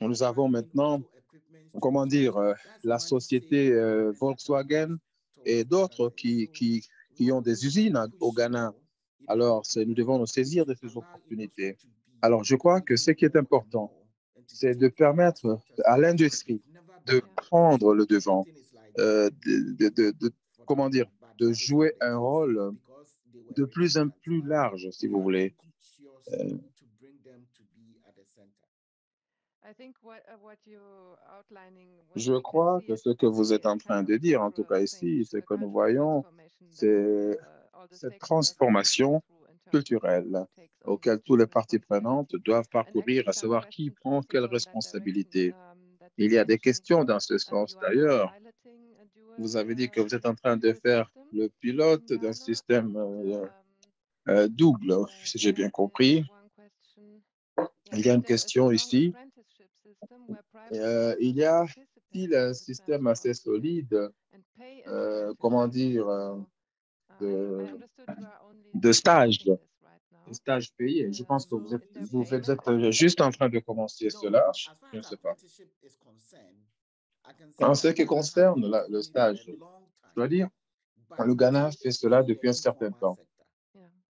Nous avons maintenant, comment dire, la société Volkswagen et d'autres qui ont des usines au Ghana. Alors, nous devons nous saisir de ces opportunités. Alors, je crois que ce qui est important, c'est de permettre à l'industrie de prendre le devant, comment dire, de jouer un rôle de plus en plus large, si vous voulez. Je crois que ce que vous êtes en train de dire, en tout cas ici, ce que nous voyons, c'est cette transformation culturelle auquel tous les parties prenantes doivent parcourir, à savoir qui prend quelle responsabilité. Il y a des questions dans ce sens. D'ailleurs, vous avez dit que vous êtes en train de faire le pilote d'un système double, si j'ai bien compris. Il y a une question ici. Il y a-t-il un système assez solide, comment dire, de stage payé? Je pense que vous êtes juste en train de commencer cela. Je ne sais pas. En ce qui concerne le stage, je dois dire, le Ghana fait cela depuis un certain temps,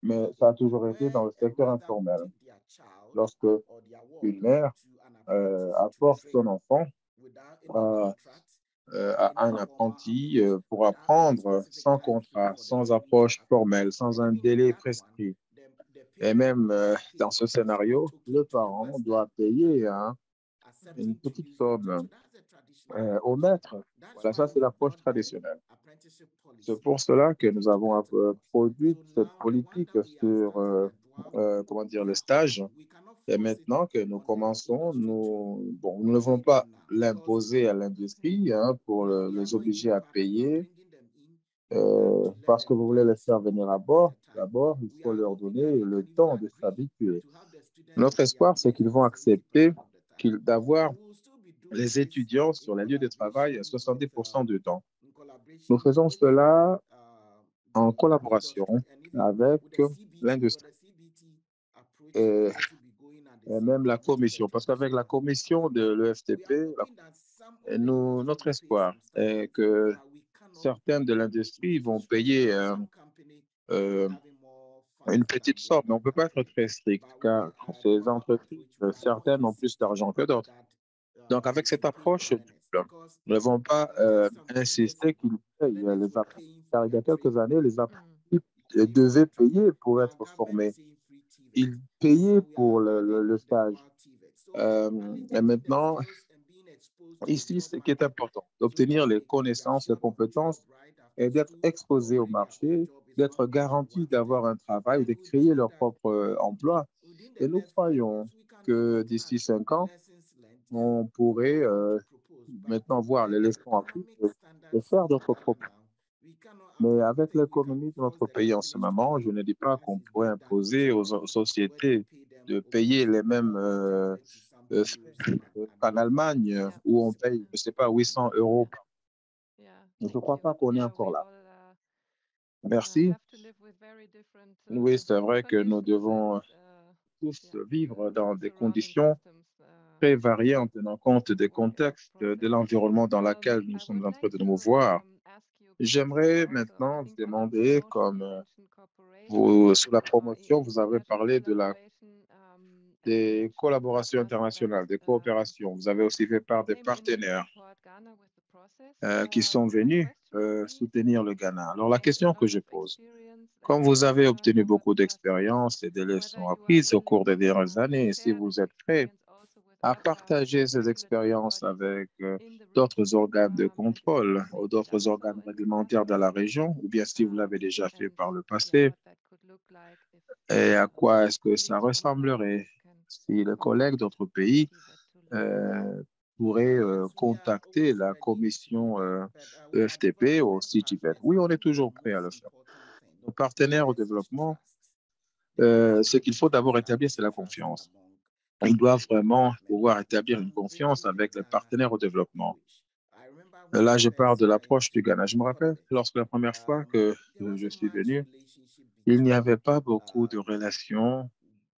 mais ça a toujours été dans le secteur informel. Lorsque une mère apporte son enfant à un apprenti pour apprendre sans contrat, sans approche formelle, sans un délai prescrit. Et même dans ce scénario, le parent doit payer une petite somme au maître. Voilà, ça c'est l'approche traditionnelle. C'est pour cela que nous avons produit cette politique sur comment dire, le stage. Et maintenant que nous commençons, nous ne voulons pas l'imposer à l'industrie pour les obliger à payer parce que vous voulez les faire venir à bord. D'abord, il faut leur donner le temps de s'habituer. Notre espoir, c'est qu'ils vont accepter d'avoir les étudiants sur les lieux de travail à 70% du temps. Nous faisons cela en collaboration avec l'industrie et même la commission, parce qu'avec la commission de l'EFTP, notre espoir est que certaines de l'industrie vont payer une petite somme, mais on ne peut pas être très strict, car ces entreprises, certaines ont plus d'argent que d'autres. Donc, avec cette approche, nous ne vont pas insister qu'ils payent les apprentis, car il y a quelques années, les apprentis devaient payer pour être formés. ils payaient pour le stage. Et maintenant, ici, ce qui est important, d'obtenir les connaissances, les compétences et d'être exposé au marché, d'être garanti d'avoir un travail, de créer leur propre emploi. Et nous croyons que d'ici 5 ans, on pourrait maintenant voir les leçons apprises et faire notre propre. Mais avec l'économie de notre pays en ce moment, je ne dis pas qu'on pourrait imposer aux sociétés de payer les mêmes euh, qu'en Allemagne, où on paye, je ne sais pas, 800 euros. Yeah, Je ne thank crois you. pas qu'on est Yeah, encore we là. all Merci. have to live with very different Oui, c'est vrai que nous conditions devons and tous yeah, vivre dans des surrounding conditions systems. très variées en tenant compte des Way of contextes de progressing. l'environnement dans lequel nous I sommes would en train like de nous to mouvoir. ask you, because J'aimerais also I maintenant vous think on the demander, promotion comme you mentioned cooperation vous, sous la promotion, vous avez international parlé collaboration des and collaborations partners that internationales, des coopérations. Vous avez aussi fait part des came in to partenaires support Ghana with the process. qui sont My venus question would be, soutenir le Ghana. Alors, la gained a question que lot je of pose, experience comme there vous avez obtenu over beaucoup the past years, d'expérience et des whether leçons you are apprises au cours willing des dernières années, si share vous this êtes prêt experience also with à other partager ces regulatory expériences bodies avec in the d'autres region, organes de and contrôle ou maybe d'autres also organes in the réglementaires dans la country, région, ou bien si vous l'avez déjà fait and par le yeah, passé, what that could look like if et à quoi est-ce que ça colleagues from other ressemblerait countries can si les collègues d'autres pays give it to learn. pourraient Yes, we are contacter always la ready to, commission but our EFTP ou development CIGIPET. partners, Oui, I on est think the toujours prêt à most le faire. important thing Nos partenaires au first is développement, trust. There has to ce qu'il be faut d'abord trust, établir, c'est la trust confiance. among Ils doivent our vraiment partners. pouvoir If établir une I'm confiance bringing avec in les Ghana partenaires au développement. which I remember when Là, I je parle first de went l'approche du Ghana. Je me to rappelle, Corbett, lorsque la première fois que there je wasn't suis much venu, relationship il n'y avait between pas beaucoup de um, relations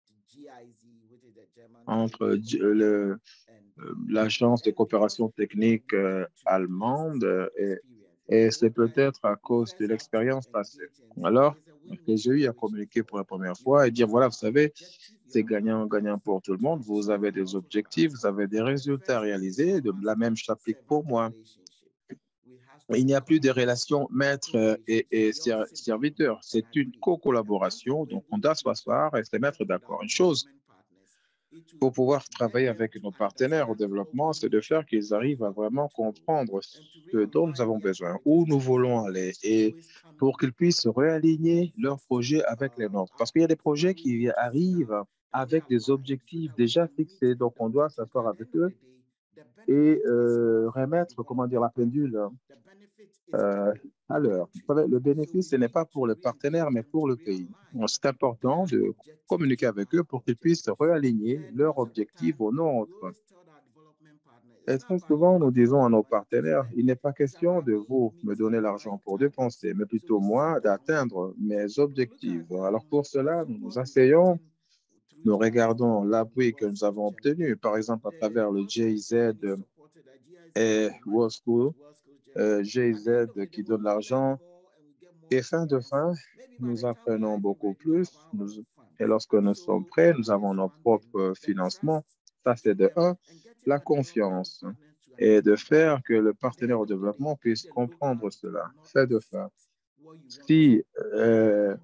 the GIZ, which is the German entre Technical Cooperation, and l'Agence de and because coopération we were technique looking to allemande exchange experience. et c'est When peut-être à we cause de first have to l'expérience passée. engage, and Alors, it's a que win-win j'ai eu à situation communiquer pour for la première you fois et have dire, voilà, vous an savez, objective, you c'est have an gagnant-gagnant outcome pour tout le to monde. Vous achieve, avez and I des also have an objectifs, vous avez outcome. des The résultats à first thing is réaliser. for us La même not to s'applique sever pour the moi. relationship. We have to Il n'y a plus de collaborate, relation maître cooperation. So et we all sit down serviteur. and C'est une agree that one thing co-collaboration. when Donc, we on doit need to s'asseoir et se mettre work with d'accord. our Une chose, development partners, it pour will pouvoir get travailler them avec to nos partenaires au understand how développement, we c'est de need to faire qu'ils arrivent à follow vraiment each road comprendre and to ce dont nous realign avons their besoin, où priorities nous because we voulons aller, always et come pour qu'ils puissent with réaligner leurs fixed projets avec les nôtres. Parce qu'il y a des outcomes. But projets we qui need to sit down arrivent and avec des realign so objectifs that we déjà can meet fixés. Donc, the on doit objectives. s'asseoir At the avec end of eux the day, the et benefit is of our remettre, comment dire, la development pendule partners. The benefit is euh, for à the l'heure. Vous country. savez, le So bénéfice, we ce n'est need pas pour to le re-engage partenaire, mais them pour to le pays. realign C'est important their de objectives communiquer to avec eux our pour qu'ils puissent objectives. réaligner And leurs most of the objectifs time, aux we nôtres. always tell our development partner, Et it's not très about you souvent, nous meeting disons all à nos our objectives, partenaires, but il n'est pas it's question about de me vous me meeting donner the l'argent right pour targets. dépenser, mais So plutôt we sit moi down, d'atteindre mes we look at objectifs. Alors pour the cela, nous nous football asseyons, reporting nous regional regardons football and l'appui que World nous School avons Germany. obtenu, par exemple à The travers le World School GIZ Germany supported the GIZ et gave money World School, to World School Germany. At the GIZ end of the day, qui when donne we learn l'argent. more and we get more Et fin de experience, fin, maybe by nous the time we are apprenons even beaucoup ready, we have plus. our own Et funds. lorsque nous sommes So prêts, that nous avons is nos one thing. propres The financements. trust Ça, c'est de between them un. and getting La our development confiance partners to et de understand that faire que le at the partenaire end au of the day, développement if puisse the comprendre locals do cela. not Fait de accept fin. what you want Si to bring forward,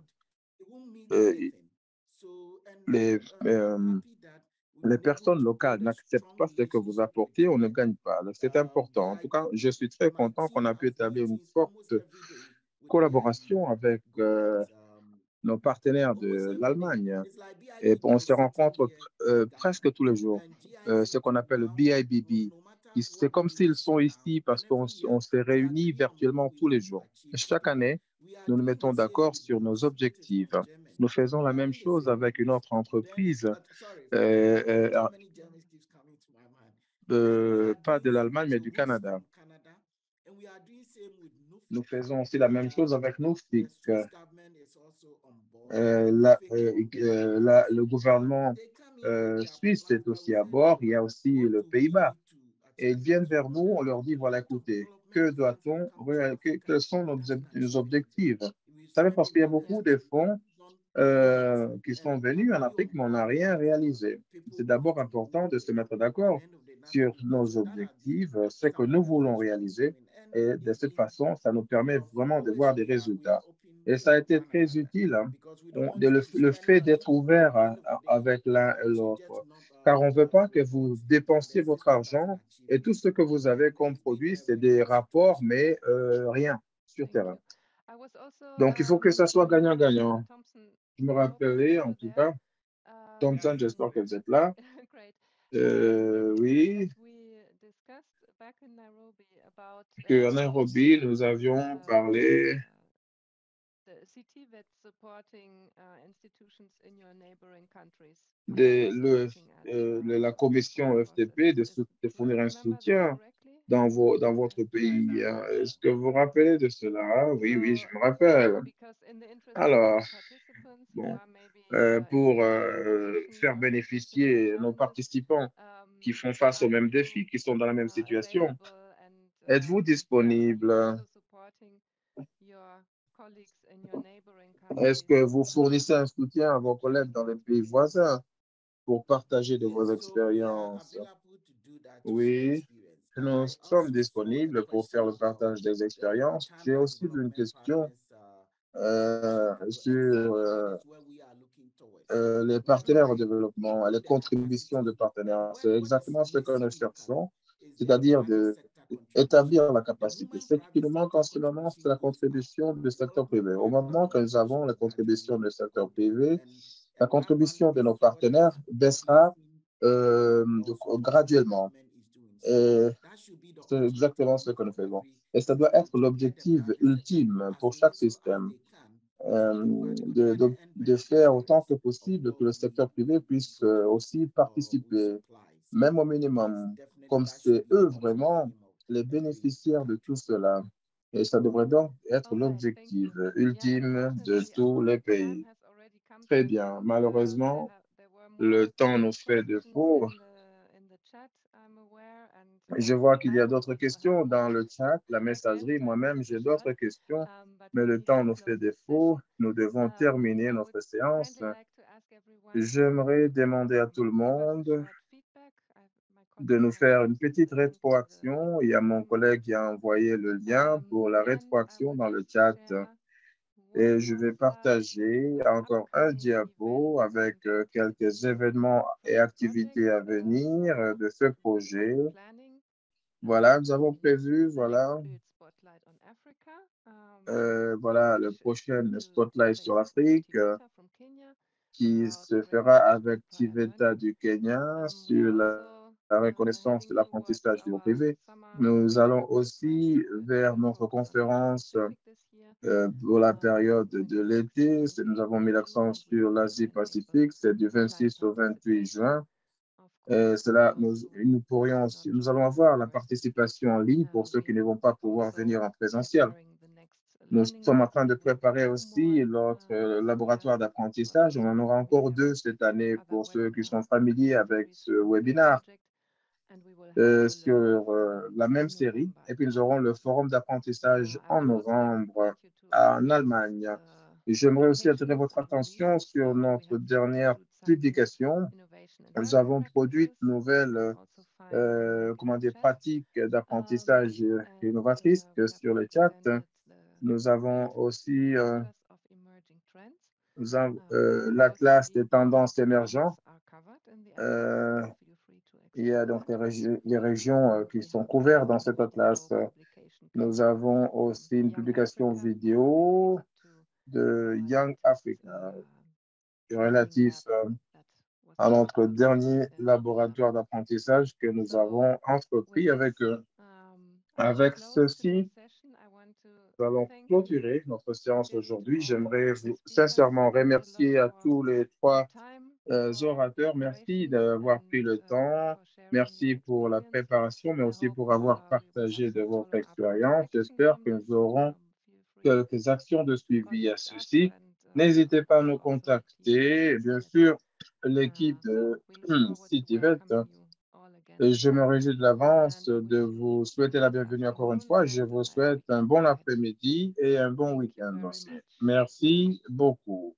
it won't mean euh, anything. So, and les, I'm euh, happy that we've les been able personnes to locales build a n'acceptent strong pas ce que vous relationship with apportez, on ne GIZ. gagne pas. C'est important. En tout cas, je suis très My content qu'on team a pu has been établir une meeting almost forte every day with the collaboration avec government, nos partenaires almost de every day. l'Allemagne. It's like Et BIBB on is se sitting rencontre here in Ghana, presque tous les jours. and GIZ Ce qu'on too appelle le now, BIBB. no matter C'est what, comme we s'ils sit sont down ici parce and every year on s'est we réunis agree on what virtuellement we tous les want to jours. Et achieve chaque together. année, We are nous nous doing the mettons same d'accord with sur nos BOS, which is objectifs. from Germany. Nous faisons We la are même doing the chose same avec une autre with Germany. entreprise, Sorry, euh, euh, Germany keeps coming to my mind. And we are pas doing de same l'Allemagne, mais also du who's Canada. from Canada. And we are doing same with Nous Nuffic, faisons aussi la même where chose avec the Nuffic. Swiss government is also on board. Nuffic has Le gouvernement they come in with their suisse est proposal. We aussi à say, bord. Il y look, a aussi what le do we Pays-Bas. need to Et achieve? ils viennent vers So nous, on leur dit, a voilà, lot of écoutez, development que funds have doit-on, come to Africa. quels sont That's when I nos said it. objectifs? Vous We savez, spend parce qu'il y a over beaucoup de 30 fonds billion dollars qui and sont we venus en agree Afrique, on mais on what n'a rien réalisé. people C'est wants d'abord to move important de with. se mettre At the d'accord end of the day, nothing sur will go. nos So that has been objectifs, ce que some nous of the voulons pressure has been réaliser. coming. And Et de it's cette been façon, ça nous permet tough. vraiment de Always voir des we are résultats. open Et ça a été très utile, hein, le fait d'être ouvert avec l'un et l'autre. Car on ne veut pas que vous dépensiez votre argent et tout ce que vous avez comme produit, c'est des rapports, mais rien sur terrain. Donc, il faut que ça soit gagnant-gagnant. Je me rappelais, en tout cas, Thompson, j'espère que vous êtes là. Oui, qu'à Nairobi, nous avions parlé la commission FTP de fournir un soutien dans votre pays. Est-ce que vous vous rappelez de cela? Oui, oui, je me rappelle. Alors, bon, pour faire bénéficier nos participants qui font face aux mêmes défis, qui sont dans la même situation, êtes-vous disponible? Est-ce que vous fournissez un soutien à vos collègues dans les pays voisins pour partager de vos expériences? Oui, nous sommes disponibles pour faire le partage des expériences. J'ai aussi une question sur les partenaires au développement, les contributions de partenaires. C'est exactement ce que nous cherchons, c'est-à-dire établir la capacité. Ce qui nous manque en ce moment, c'est la contribution du secteur privé. Au moment que nous avons la contribution du secteur privé, la contribution de nos partenaires baissera graduellement. Et c'est exactement ce que nous faisons. Et ça doit être l'objectif ultime pour chaque système, de faire autant que possible que le secteur privé puisse aussi participer, même au minimum, comme c'est eux vraiment les bénéficiaires de tout cela. Et ça devrait donc être l'objectif ultime de tous les pays. Très bien. Malheureusement, le temps nous fait défaut. Je vois qu'il y a d'autres questions dans le chat, la messagerie. Moi-même, j'ai d'autres questions, mais le temps nous fait défaut. Nous devons terminer notre séance. J'aimerais demander à tout le monde de nous faire une petite rétroaction. Il y a mon collègue qui a envoyé le lien pour la rétroaction dans le chat. Et je vais partager encore un diapo avec quelques événements et activités à venir de ce projet. Voilà, nous avons prévu, voilà, voilà le prochain Spotlight sur l'Afrique qui se fera avec Tiveta du Kenya sur la reconnaissance de l'apprentissage du privé. Nous allons aussi vers notre conférence pour la période de l'été. Nous avons mis l'accent sur l'Asie-Pacifique, c'est du 26 au 28 juin. Nous allons avoir la participation en ligne pour ceux qui ne vont pas pouvoir venir en présentiel. Nous sommes en train de préparer aussi notre laboratoire d'apprentissage. On en aura encore 2 cette année pour ceux qui sont familiers avec ce webinaire sur la même série. Et puis, nous aurons le forum d'apprentissage en novembre en Allemagne. J'aimerais aussi attirer votre attention sur notre dernière publication. Nous avons produit une nouvelle pratiques d'apprentissage innovatrices sur le chat. Nous avons aussi l'Atlas des tendances émergentes. Il y a donc les régions qui sont couvertes dans cet atlas. Nous avons aussi une publication vidéo de Young Africa relatif à notre dernier laboratoire d'apprentissage que nous avons entrepris avec eux. Avec ceci, nous allons clôturer notre séance aujourd'hui. J'aimerais sincèrement remercier à tous les 3 orateurs. Merci d'avoir pris le temps. Merci pour la préparation, mais aussi pour avoir partagé de votre expérience. J'espère que nous aurons quelques actions de suivi à ceci. N'hésitez pas à nous contacter. Bien sûr, l'équipe de Citivet. Je me réjouis de l'avance de vous souhaiter la bienvenue encore une fois. Je vous souhaite un bon après-midi et un bon week-end aussi. Merci beaucoup.